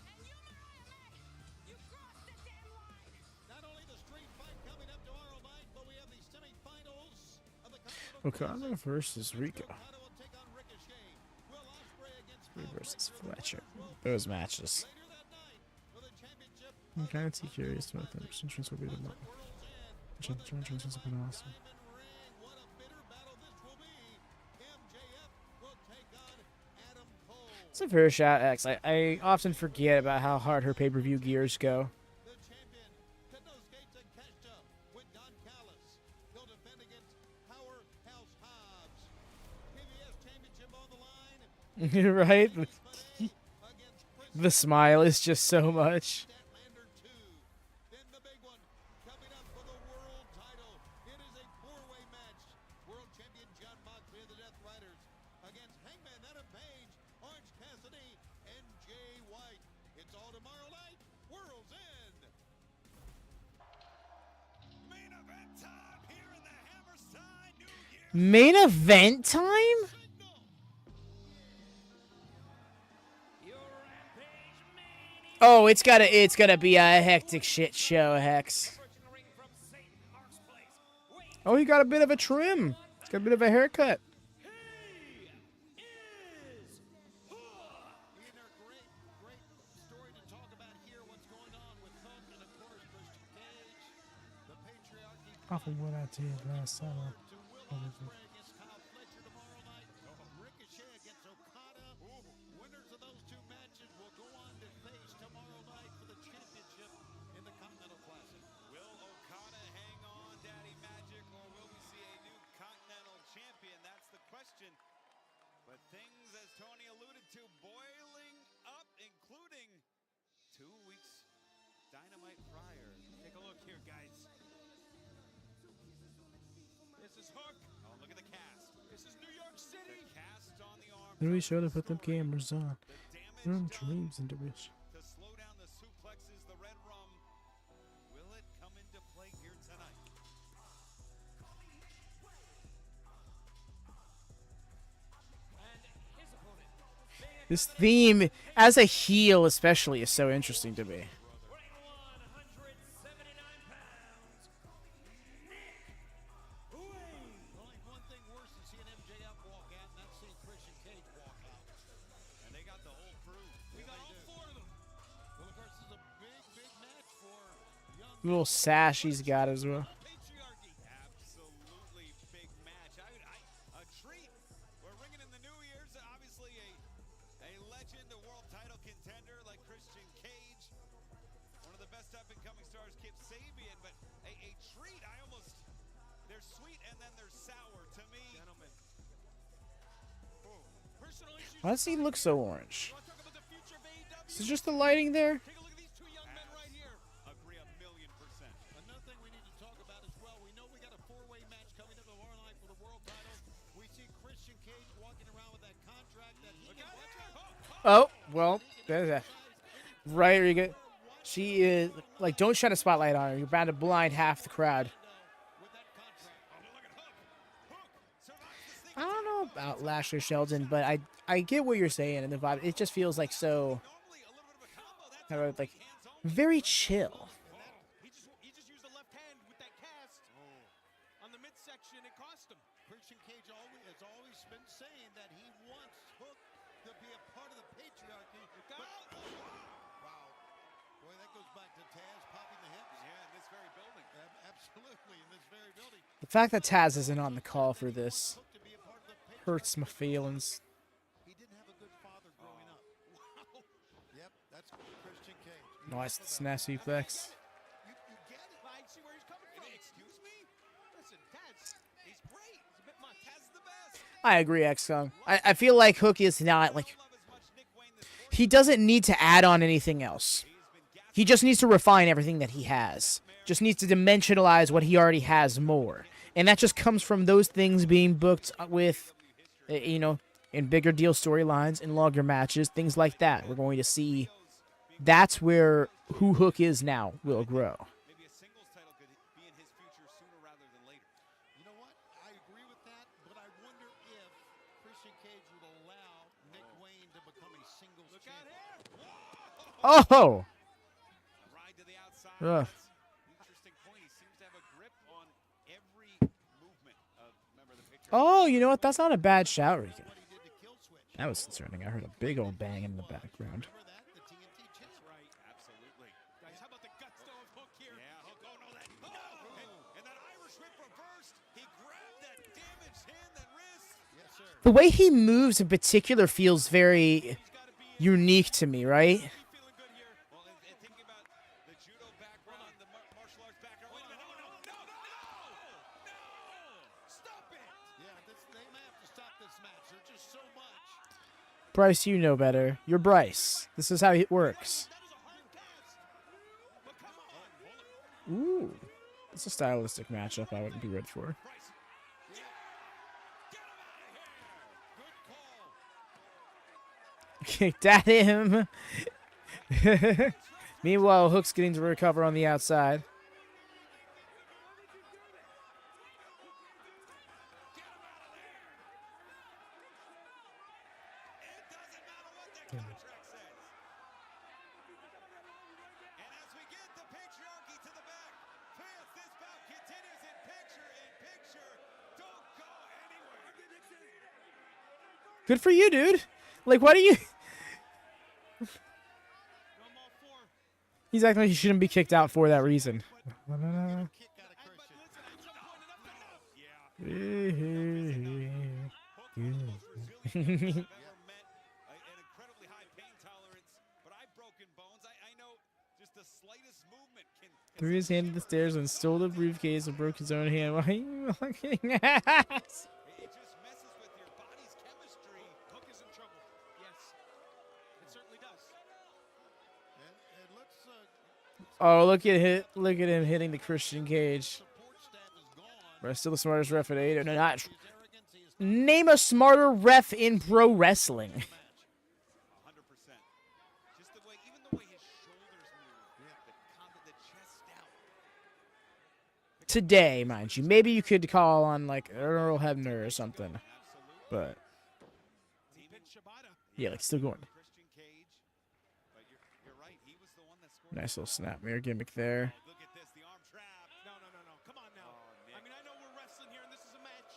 And you, Mariah May, you crossed the damn line. Not only the street fight coming up tomorrow night, but we have the semifinals of the Okada versus Rico. Okada will take on Ricochet. Will Ospreay against Versus Fletcher. Those matches. later that night for the championship. I'm kind of curious about that. Entrance will be the World's End. entrance has been awesome. Diamond Ring. What a bitter battle this will be. MJF will take on Adam Cole. It's a fair shot, X. I often forget about how hard her pay-per-view gears go. The champion, Konosuke Takeshita, with Don Callis. He'll defend against Powerhouse Hobbs. PBS championship on the line. Right? Against Chris The smile is just so much. Statlander 2. Then the big one coming up for the world title. It is a four-way match. World champion John Moxley of the Death Riders against Hangman Adam Page, Orange Cassidy, and Jay White. It's all tomorrow night. World's End. Main event time here in the Hammerstein New Year. Main event time? Oh, it's gotta be a hectic shit show, Hex. Oh, he got a bit of a trim. Got a bit of a haircut. Ian, our great story to talk about here. What's going on with Hook and, of course, Christian Cage. The patriarchy Off of what I did last summer. to Will Ospreay against Kyle Fletcher tomorrow night. Ricochet against Okada. Winners of those two matches will go on to face tomorrow night for the championship in the Continental Classic. Will Okada hang on, Daddy Magic, or will we see a new Continental Champion? That's the question. But things, as Tony alluded to, boiling up, including 2 weeks Dynamite prior. Take a look here, guys. This is Hook. Oh, look at the cast. This is New York The City. cast on the arm. Then we should have put them cameras on. The damage Run done dreams into wish. to slow down the suplexes, the red rum. Will it come into play here tonight? And his opponent. This theme, as a heel especially, is so interesting to me. Weighing 179 pounds. Only one thing worse than seeing MJF walk out and not seeing Christian Cage walk out. And they got the whole crew. We got all four of them. Well, of course, this is Little sash he's got as well. Patriarchy. Absolutely big match. A treat. We're ringing in the New Year's. Obviously a legend, a world title contender like Christian Cage. One of the best up-and-coming stars, Kip Sabian. But a treat. They're sweet and then they're sour to me. Gentlemen. Personal issues. Why does he look so orange? Want to talk about the future of AEW? Is it just the lighting there? Take a look at these two young men right here. Agree 1,000,000%. Another thing we need to talk about as well, we know we got a four-way match coming up tomorrow night for the world title. We see Christian Cage walking around with that contract that he can watch out. Oh, well, there's that. Right, Riga. She is like, don't shine a spotlight on her. You're bound to blind half the crowd. I don't know about Lashley Sheldon, but I get what you're saying and the vibe. It just feels like so, how do I, like, very chill. He just used the left hand with that cast on the midsection. It cost him. Christian Cage has always been saying that he wants Hook to be a part of the patriarchy. Wow. Boy, that goes back to Taz popping the hips. Yeah, in this very building. Absolutely, in this very building. The fact that Taz isn't on the call for this Hook to be a part of the patriarchy. hurts my feelings. He didn't have a good father growing up. Wow. Yep, that's Christian Cage. Nice snap suplex. You get it. I see where he's coming from. Excuse me? Listen, Taz, he's great. He's a bit much. Taz is the best. I agree, X-Kong. I feel like Hook is not, like, he doesn't need to add on anything else. He just needs to refine everything that he has. Just needs to dimensionalize what he already has more. And that just comes from those things being booked with, you know, in bigger deal storylines, in longer matches, things like that. We're going to see that's where who Hook is now will grow. Maybe a singles title could be in his future sooner rather than later. You know what? I agree with that, but I wonder if Christian Cage would allow Nick Wayne to become a singles Look out champion. here. Oh! Ride to the outside. Ugh. Interesting point. He seems to have a grip on every movement of member of the picture. Oh, you know what? That's not a bad shout, Rico. What he did to Kill Switch. That was concerning. I heard a big old bang in the background. Remember that? The TNT champ. That's right. Absolutely. Guys, how about the guts though of Hook here? Yeah, Hook. Oh, no, that. Oh! And that Irish whip reversed. He grabbed that damaged hand, that wrist. Yes, sir. The way he moves in particular feels very unique to me, right? Feeling good here. Well, and thinking about the judo background, the martial arts background. Wait a minute. No! Stop it! Yeah, they may have to stop this match. There's just so much. Bryce, you know better. You're Bryce. This is how it works. That was a hard cast. But come on. Ooh. It's a stylistic matchup I wouldn't be ready for. Bryce. Yeah. Get him out of here. Good call. Kicked at him. Meanwhile, Hook's getting to recover on the outside. It doesn't matter what the contract says. And as we get the patriarchy to the back, fans, this bout continues in picture. Don't go anywhere. Good for you, dude. Like, why do you... I'm all for. He's acting like he shouldn't be kicked out for that reason. Kick out of Christian. But listen, at some point, enough. Yeah. Hook almost resilient. Never met an incredibly high pain tolerance, but I've broken bones. I know just the slightest movement can. Threw his hand to the stairs and stole the briefcase and broke his own hand. Why are you looking at? It just messes with your body's chemistry. Hook is in trouble. Yes, it certainly does. And let's Oh, look at him hitting the Christian Cage. support staff is gone. We're still the smartest ref at AEW. No, not. His arrogance is Name a smarter ref in pro wrestling. 100%. Just the way, even the way his shoulders move, the chest out. Today, mind you. Maybe you could call on, like, Earl Hebner or something. Absolutely. But, Team Shibata. yeah, like, still going. Christian Cage. But you're right. He was the one that scored. Nice little snap mirror gimmick there. Look at this, the arm trap. No. Come on now. I mean, I know we're wrestling here, and this is a match.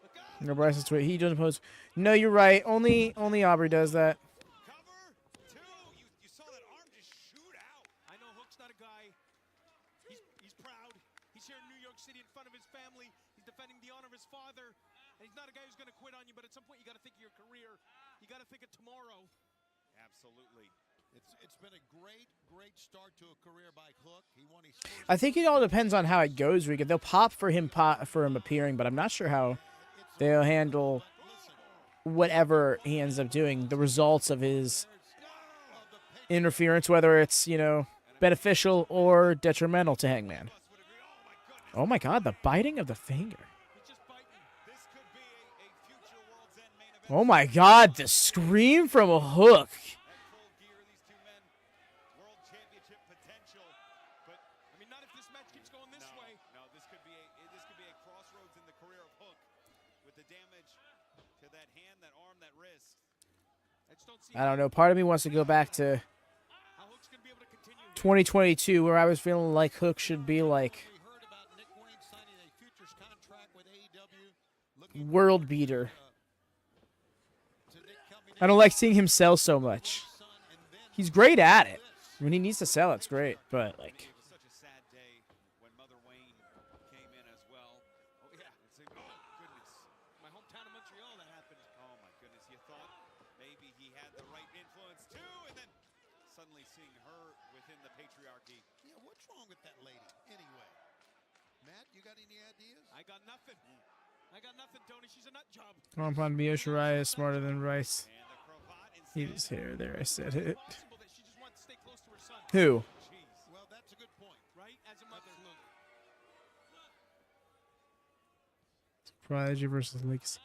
Look out. No, Bryce's tweet. He doesn't pose. No, you're right. Only Aubrey does that. Cover two. You saw that arm just shoot out. I know Hook's not a guy He's proud. He's here in New York City in front of his family. He's defending the honor of his father. And he's not a guy who's going to quit on you, but at some point you got to think of your career. You got to think of tomorrow. Absolutely. It's been a great start to a career by Hook. He won his first. I think it all depends on how it goes, Rika. They'll pop for him appearing, but I'm not sure how they'll handle whatever he ends up doing. The results of his interference, whether it's, you know, beneficial or detrimental to Hangman. Oh my God, the biting of the finger. Oh my God, the scream from a Hook. I don't know. Part of me wants to go back to 2022, where I was feeling like Hook should be like world beater. I don't like seeing him sell so much. He's great at it. When he needs to sell, it's great. But like, It was such a sad day when Mother Wayne came in as well. Oh yeah, goodness. My hometown of Montreal, that happened. Oh my goodness, you thought maybe he had the right influence too, and then suddenly seeing her within the patriarchy. Yeah, what's wrong with that lady anyway? Matt, you got any ideas? I got nothing. I got nothing, Tony. She's a nut job. Compound Mio Shirai is smarter than Rice. And the cravat He instead. was here. There, I said it. Possible that she just wants to stay close to her son. Who? Jeez. Well, that's a good point. Right? As a mother. Prodigy versus Legacy.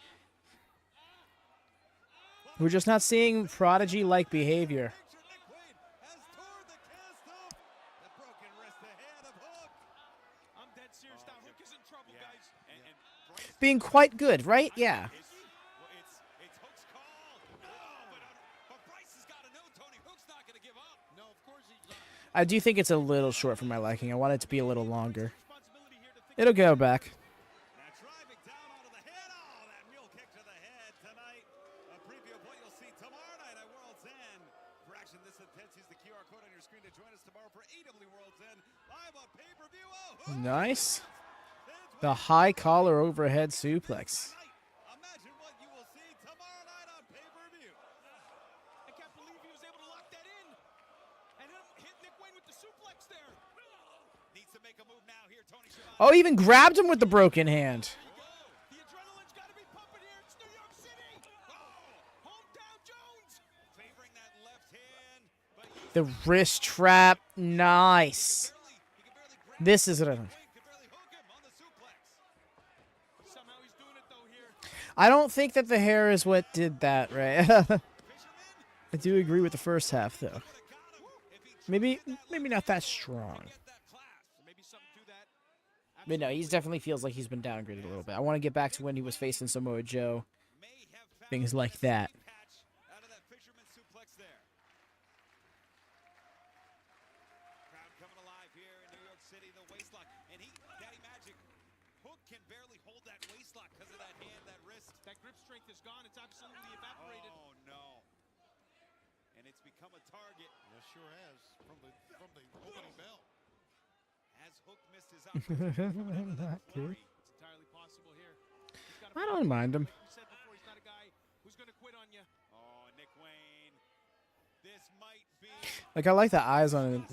We're just not seeing Prodigy-like behavior. Nick Wayne has torn the cast off. The broken wrist ahead of Hook. I'm dead serious now. Hook is in trouble, guys. And Bryce Being quite good, right? Yeah. it's Hook's call. No, but Bryce has got to know, Tony. Hook's not going to give up. No, of course he's not. I do think it's a little short for my liking. I want it to be a little longer. Responsibility here to think It'll go back. Now driving down onto the head. Oh, that real kick to the head tonight. A preview of what you'll see tomorrow night at World's End. For action this intense, use the QR code on your screen to join us tomorrow for AEW World's End live on pay-per-view. Oh, Hook Nice. wins The high collar overhead suplex. tonight. Imagine what you will see tomorrow night on pay-per-view. I can't believe he was able to lock that in. And hit Nick Wayne with the suplex there. Needs to make a move now here, Tony Schiavone. Oh, even grabbed him with the broken hand. The adrenaline's got to be pumping here. It's New York City. Oh, hometown Jones. Favoring that left hand, but The wrist trap. Nice. he can barely grab This is what I Wayne could barely hook him on the suplex. Somehow he's doing it, though, here. I don't think that the hair is what did that, right? Fisherman I do agree with the first half, though. would have got him if he Maybe not that strong. get that class. Maybe something to that. But no, he definitely feels like he's been downgraded a little bit. I want to get back to when he was facing Samoa Joe. May have found Things the like best that. patch out of that fisherman suplex there. Crowd coming alive here in New York City, the waistlock. And Daddy Magic, Hook can barely hold that waistlock because of that hand, that wrist. That grip strength is gone. It's absolutely evaporated. Oh, no. And it's become a target. Yes, sure has. From the opening bell. Has Hook missed his opportunity? Not good. It's entirely possible here. He's gotta I don't mind him. Like we said before, he's not a guy who's going to quit on you. Oh, Nick Wayne. This might be. Like, I like the eyes on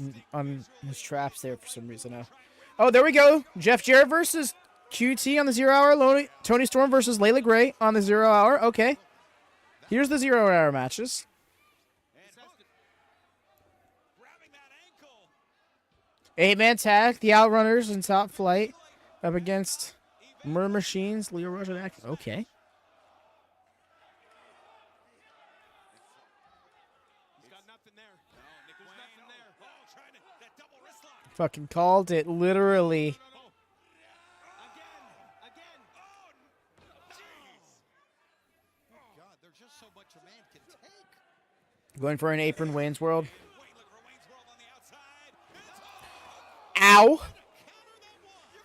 his traps there for some reason now. Oh, there we go. Jeff Jarrett versus QT on the 0 hour. Tony Storm versus Leila Gray on the 0 hour. Okay. Here's the 0 hour matches. And Hook grabbing that ankle. 8-man tag. The Outrunners in Top Flight up against Murder Machines. Leo Rush and Act. Okay. He's got nothing there. No, Nick There's Wayne. nothing there. Oh, trying to. That double wrist lock. Fucking called it. Literally. Again. Jeez. God, there's just so much a man can take. Going for an apron, Wayne's World. Wayne looking for Wayne's World on the outside. It's Ow. counter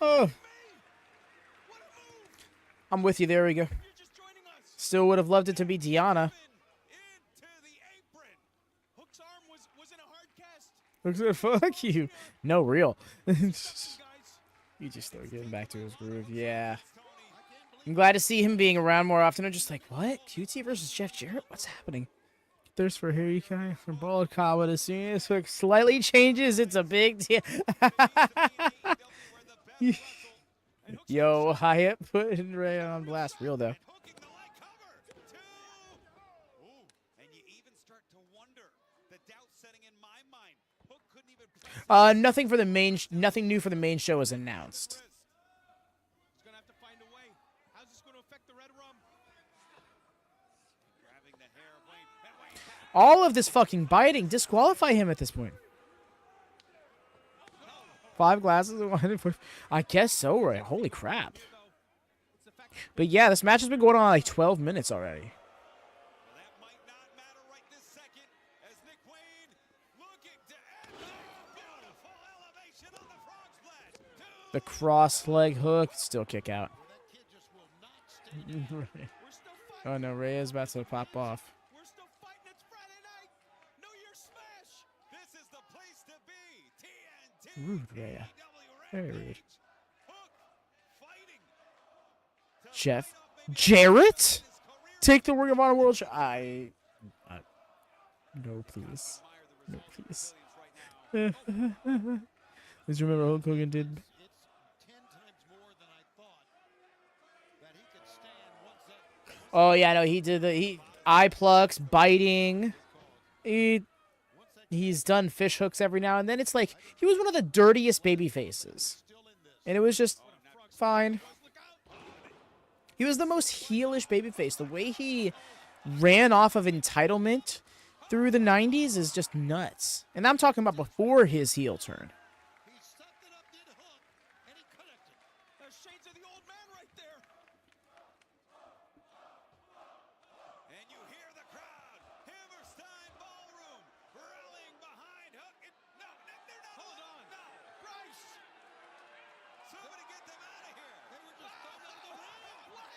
that one. Oh. I'm with you. There we go. You're just joining us. Still would have loved it to be Deanna. Into the apron. Hook's arm was in a hard cast. Looks like fuck you. No, real. Guys, He just started getting back to his groove. Yeah. I'm glad to see him being around more often. I'm just like, what? QT versus Jeff Jarrett? What's happening? Thirst for hairy guy from Bald Comet as soon as it slightly changes, it's a big deal. Yo, Hyatt putting Ray on blast. Real though. Hooking the leg cover. Two. Ooh. And you even start to wonder, the doubt setting in my mind. Hook couldn't even place Nothing for the main. Nothing new for the main show is announced. he's gonna have to find a way. How's this gonna affect the Red Rum? grabbing the hair of Wayne. And Wayne All of this fucking biting disqualify him at this point. 5 glasses of wine. I guess so, right? Holy crap. It's the fact But yeah, this match has been going on like 12 minutes already. Well, that might not matter right this second as Nick Wayne looking to end the beautiful elevation on the frog splash. Two. The cross leg hook, still kick out. That kid just will not stand. we're still fighting. Oh no, Ray is about to pop off. We're still fighting. It's Friday night. New Year's Smash. This is the place to be. TNT. Rude, Ray. AEW Very Rampage. rude. Hook fighting. to Jeff fight off maybe Jarrett? his career. Take the Ring of Honor World. No, please. No, please. Please remember Hulk Hogan did. It's 10 times more than I thought that he could stand once that. Oh yeah, no, he did the eye plucks, biting. He's done fish hooks every now and then. It's like he was one of the dirtiest baby faces, and it was just fine. He was the most heelish babyface. The way he ran off of entitlement through the 90s is just nuts. And I'm talking about before his heel turn. He sucked it up, did hook, and he connected. There's shades of the old man right there. And you hear the crowd. Hammerstein Ballroom rallying behind Hook. No, they're not. Hold on. No. Bryce. Somebody get them out of here. They were just throwing up the ring. What?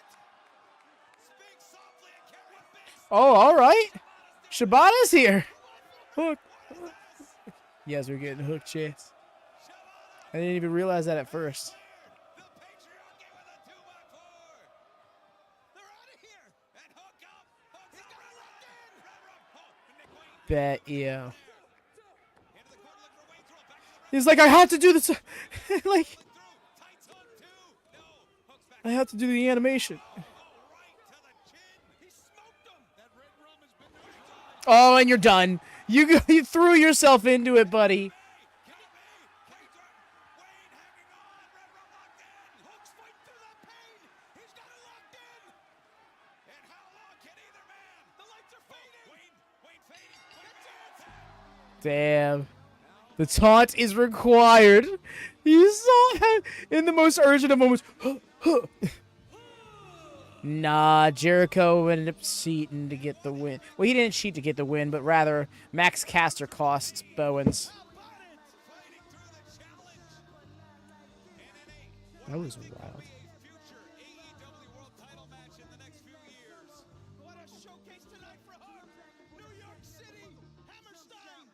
Speak softly and carry big. Oh, all right. Shibata's here. Hook. Yes, we're getting hook chase. I didn't even realize that at first. The patriarchy with a 2x4. They're out of here. And Hook up. Hook's got it locked in. Red Rum. Oh, Nick Wayne. Bet yeah. Into the corner looking for Wayne throw. Back to the red. He's like, I have to do this. Like, Through. Tights on two. No. Hook's back. I have to do the animation. Oh, right to the chin. He smoked him. That Red Rum has been retired. Oh, and you're done. You threw yourself into it, buddy. Can it be? Can he throw? Wayne hanging on. Red Rum locked in. Hook's fighting through that pain. He's got it locked in. And how long can either man? The lights are fading. Wayne fading. Wayne Damn. The taunt is required. You saw him in the most urgent of moments. Nah, Jericho ended up cheating to get the win. Well, he didn't cheat to get the win, but rather Max Caster costs Bowens. fighting through the challenge. That was wild. Future AEW World Title match in the next few years. What a showcase tonight for Hook. New York City. Hammerstein.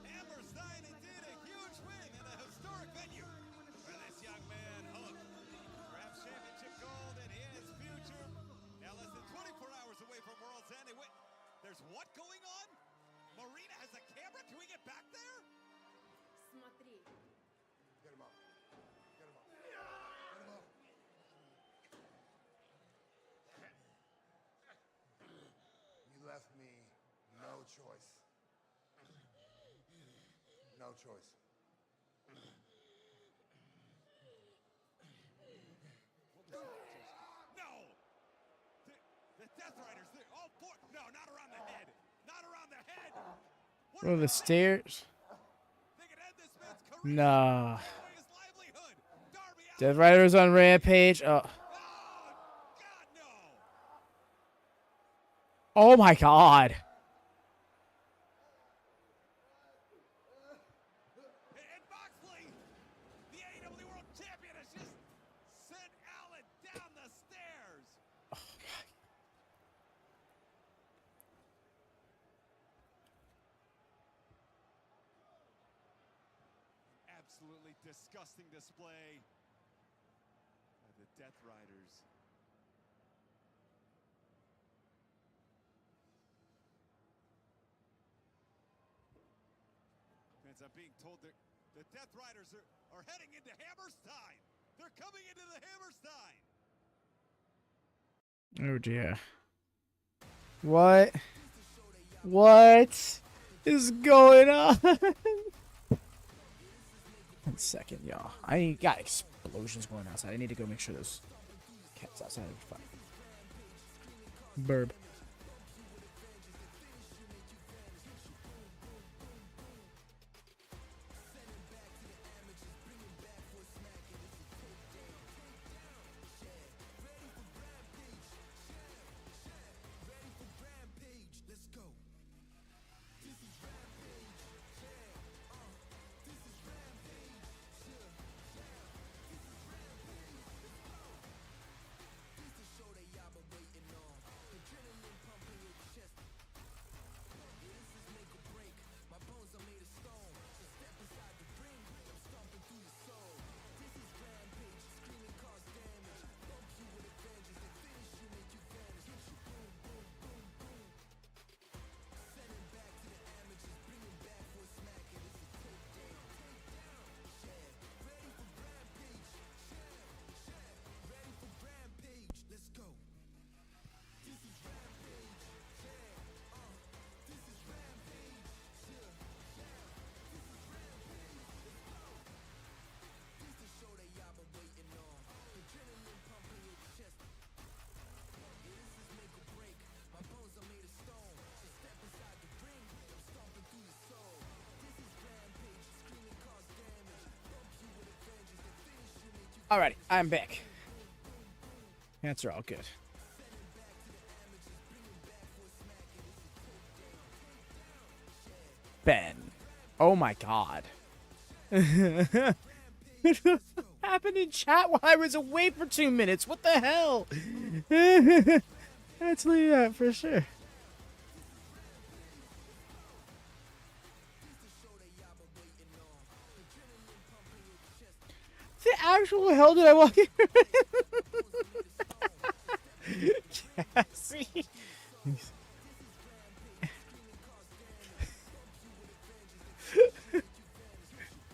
Hammerstein indeed a huge win in a historic venue for this young man, Hook. Perhaps championship gold in his future. Now less than 24 hours away from World's End. And there's what going on? Marina has a camera? Can we get back there? Смотри. You left me no choice. No choice. No! The Death Riders, they're all four. No, not around the head. Not around the head. What Oh, the stairs. They could end this man's career. Nah. His livelihood. Darby Allin. Death Riders on Rampage. Oh. Oh, God, no. Oh my god. And Moxley, the AEW World Champion, has just sent Allin down the stairs. absolutely disgusting display by the Death Riders. Vince, I'm being told that the Death Riders are heading into Hammerstein. They're coming into the Hammerstein. Oh dear. What is going on? 1 second, y'all. I got explosions going outside. I need to go make sure those cats outside are fine. Burb. Alrighty, I'm back. Answer all good. Ben. Oh my god. What happened in chat while I was away for 2 minutes? What the hell? Let's leave that for sure. The actual hell did I walk in? Cassie.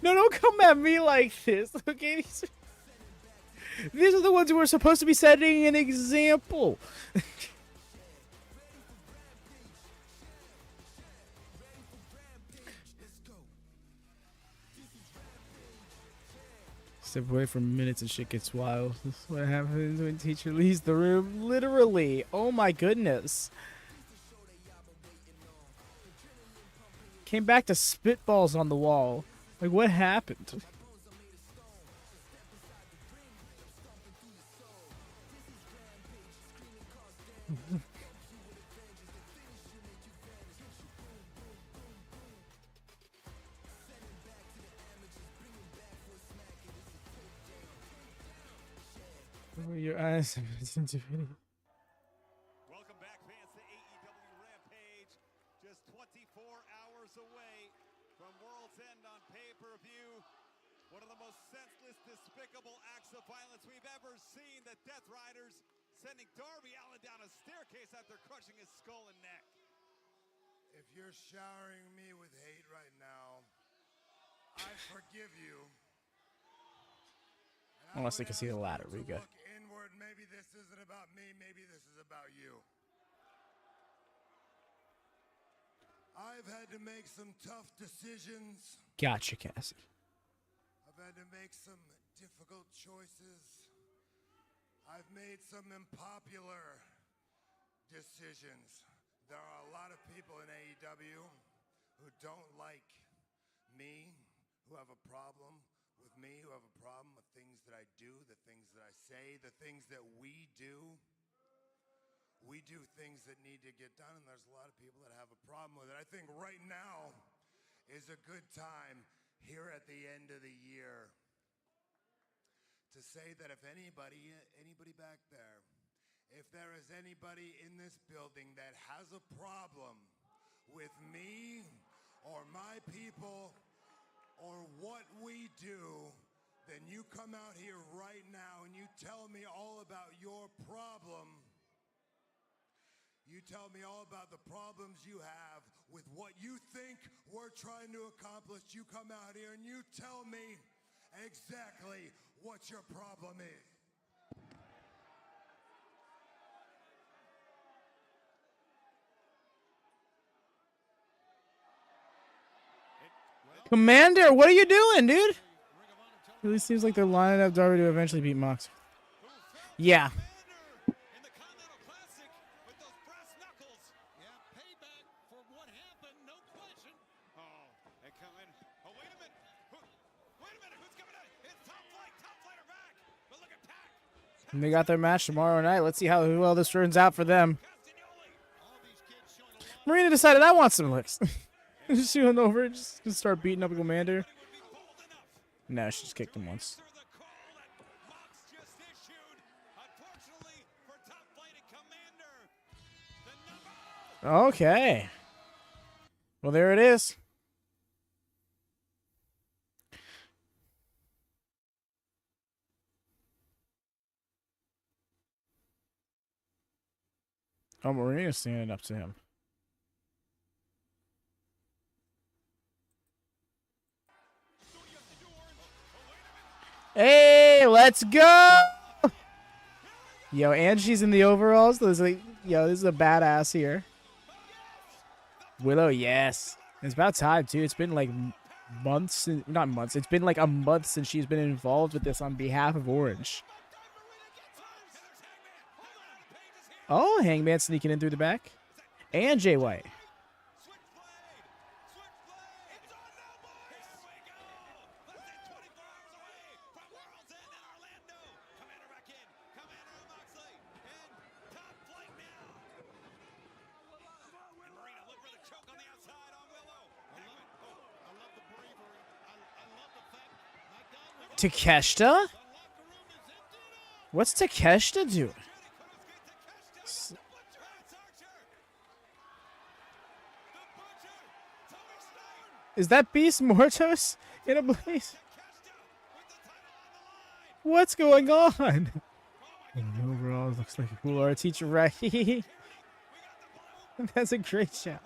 No, don't come at me like this, okay? These are the ones who are supposed to be setting an example. Step away for minutes and shit gets wild. This is what happens when teacher leaves the room. Literally. Oh my goodness. Came back to spitballs on the wall. Like, what happened? Your eyes have been defeated. Welcome back, fans, to AEW Rampage. Just 24 hours away from World's End on pay-per-view. One of the most senseless, despicable acts of violence we've ever seen. The Death Riders sending Darby Allin down a staircase after crushing his skull and neck. If you're showering me with hate right now, I forgive you. And I Unless they would can see the ask ladder, you we to go. look inward. Maybe this isn't about me. Maybe this is about you. I've had to make some tough decisions. Gotcha, Cassie. I've had to make some difficult choices. I've made some unpopular decisions. There are a lot of people in AEW who don't like me, who have a problem with me, who have a problem with things that I do, the things that I say, the things that we do. We do things that need to get done, and there's a lot of people that have a problem with it. I think right now is a good time here at the end of the year to say that if anybody back there, if there is anybody in this building that has a problem with me or my people or what we do, and you come out here right now and you tell me all about your problem. You tell me all about the problems you have with what you think we're trying to accomplish. You come out here and you tell me exactly what your problem is. Commander, what are you doing, dude? Really seems like they're lining up Darby to eventually beat Mox. Yeah. In the Continental Classic with those brass knuckles. Yeah, payback for what happened, no question. Oh, they come in. Oh, wait a minute. Wait a minute. Who's coming out? It's Top Flight. Top Flight are back. But look at Pac. And they got their match tomorrow night. Let's see how well this turns out for them. Castagnoli. All these kids showing a lot. Marina decided I want some licks. Just doing over, just gonna start beating up Commander. No, she just kicked him once. Answer the call that Mox just issued. Unfortunately for Top Flight and Commander, the number. Okay. Well, there it is. Oh, Marina's standing up to him. Hey, let's go! Yo, Angie's in the overalls. This is like, yo, this is a badass here. Willow, yes. It's about time, too. It's been like months, not months. It's been like a month since she's been involved with this on behalf of Orange. Oh, Hangman sneaking in through the back. And Jay White. Takeshita? What's Takeshita doing? Is that Beast Mortos in a blaze? What's going on? Overall, looks like a cool art teacher, right? That's a great shot.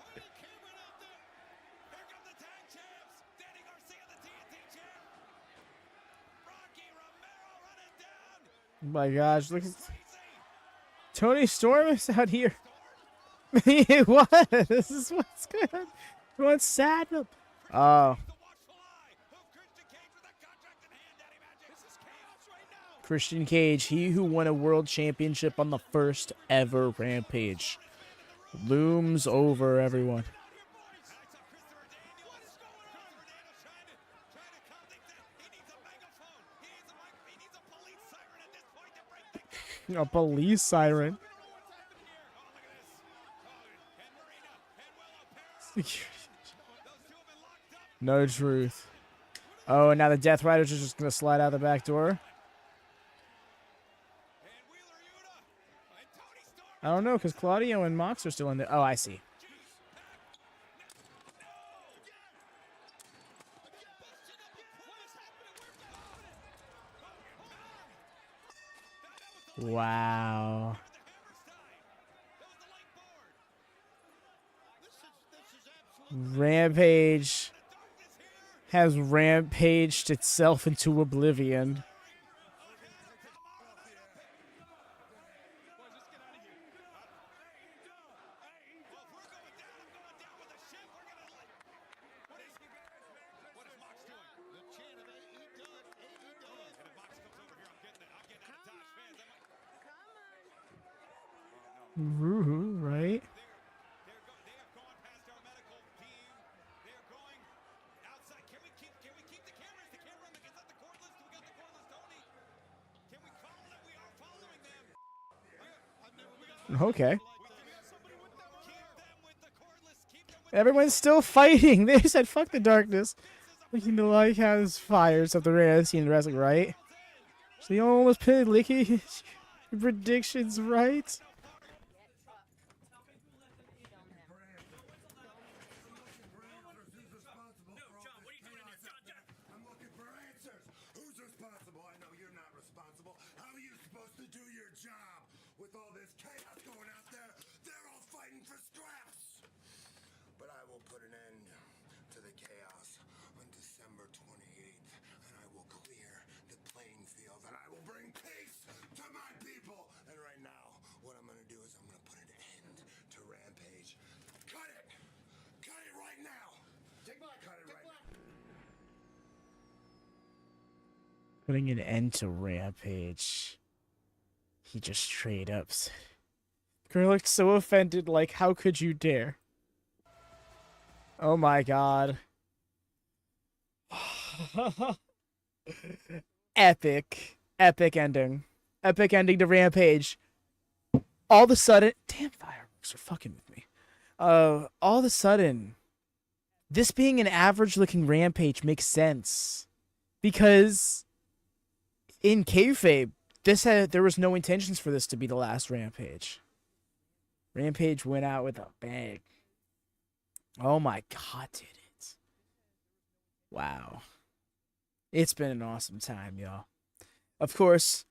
Oh my gosh, look at Tony Storm is out here. What? This is what's good. What's sad? Oh. Christian Cage, he who won a world championship on the first ever Rampage, looms over everyone. A police siren. No truth. Oh, and now the Death Riders are just going to slide out the back door. I don't know, because Claudio and Mox are still in there. Oh, I see. Wow. Rampage has rampaged itself into oblivion. Right? Okay. Everyone's still fighting. They said, fuck the darkness. Looking to like has fires of the rare scene wrestling, right? So you almost pitted Licky. Your predictions right? I'm looking for answers. Who's responsible? job with all this chaos going out there. They're all fighting for scraps. But I will put an end to the chaos on December 28th, and I will clear the playing field, and I will bring peace to my people. And right now, what I'm going to do is I'm going to put an end to Rampage. Cut it! Cut it right now! Take black! Cut it right now! Putting an end to Rampage. He just straight up said. Girl looked so offended, like, how could you dare? Oh my god. Epic. Epic ending. Epic ending to Rampage. All of a sudden... Damn, fireworks are fucking with me. All of a sudden... This being an average-looking Rampage makes sense. Because... In kayfabe, there was no intentions for this to be the last Rampage. Rampage went out with a bang. Oh my god, did it. Wow. It's been an awesome time, y'all. Of course,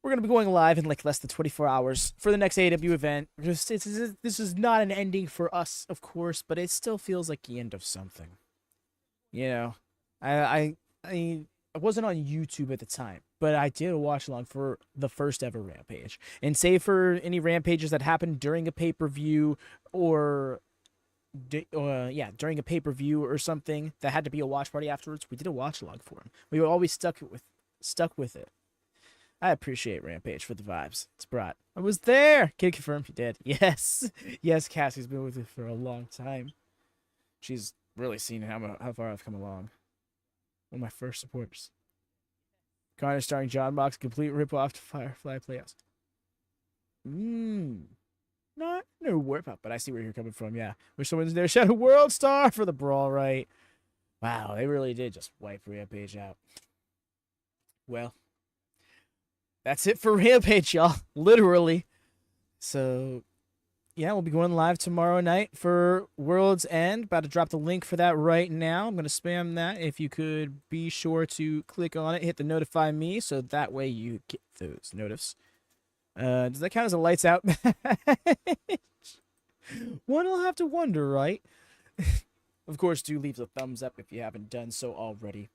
we're going to be going live in like less than 24 hours for the next AEW event. This is not an ending for us, of course, but it still feels like the end of something. You know, I wasn't on YouTube at the time, but I did a watch along for the first ever Rampage. And save for any Rampages that happened during a pay-per-view or during a pay-per-view or something that had to be a watch party afterwards, we did a watch along for him. We were always stuck with it. I appreciate Rampage for the vibes it's brought. I was there. Can you confirm you did? Yes. Yes, Cassie's been with me for a long time. She's really seen how far I've come along. One of my first supporters. Connor starring John Mox, complete ripoff to Firefly Playhouse. Not no warp up, but I see where you're coming from. Yeah, wish someone's there. Shadow World Star for the brawl, right? Wow, they really did just wipe Rampage out. Well, that's it for Rampage, y'all. Literally. So, yeah, we'll be going live tomorrow night for World's End. About to drop the link for that right now. I'm going to spam that. If you could be sure to click on it, hit the notify me, so that way you get those notifs. Does that count as a lights out match? One will have to wonder, right? Of course, do leave a thumbs up if you haven't done so already.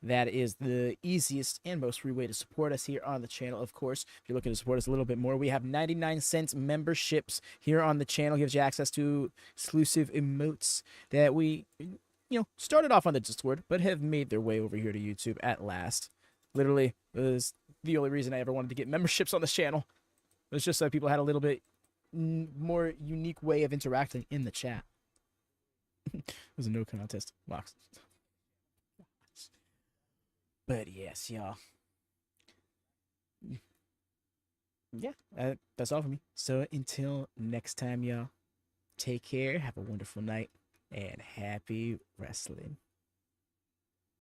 That is the easiest and most free way to support us here on the channel. Of course, if you're looking to support us a little bit more, we have 99-cent memberships here on the channel. Gives you access to exclusive emotes that we, started off on the Discord, but have made their way over here to YouTube at last. Literally, it was the only reason I ever wanted to get memberships on this channel. It was just so people had a little bit more unique way of interacting in the chat. It was a no contest box. But yes, y'all. Yeah, that's all for me. So until next time, y'all, take care, have a wonderful night, and happy wrestling.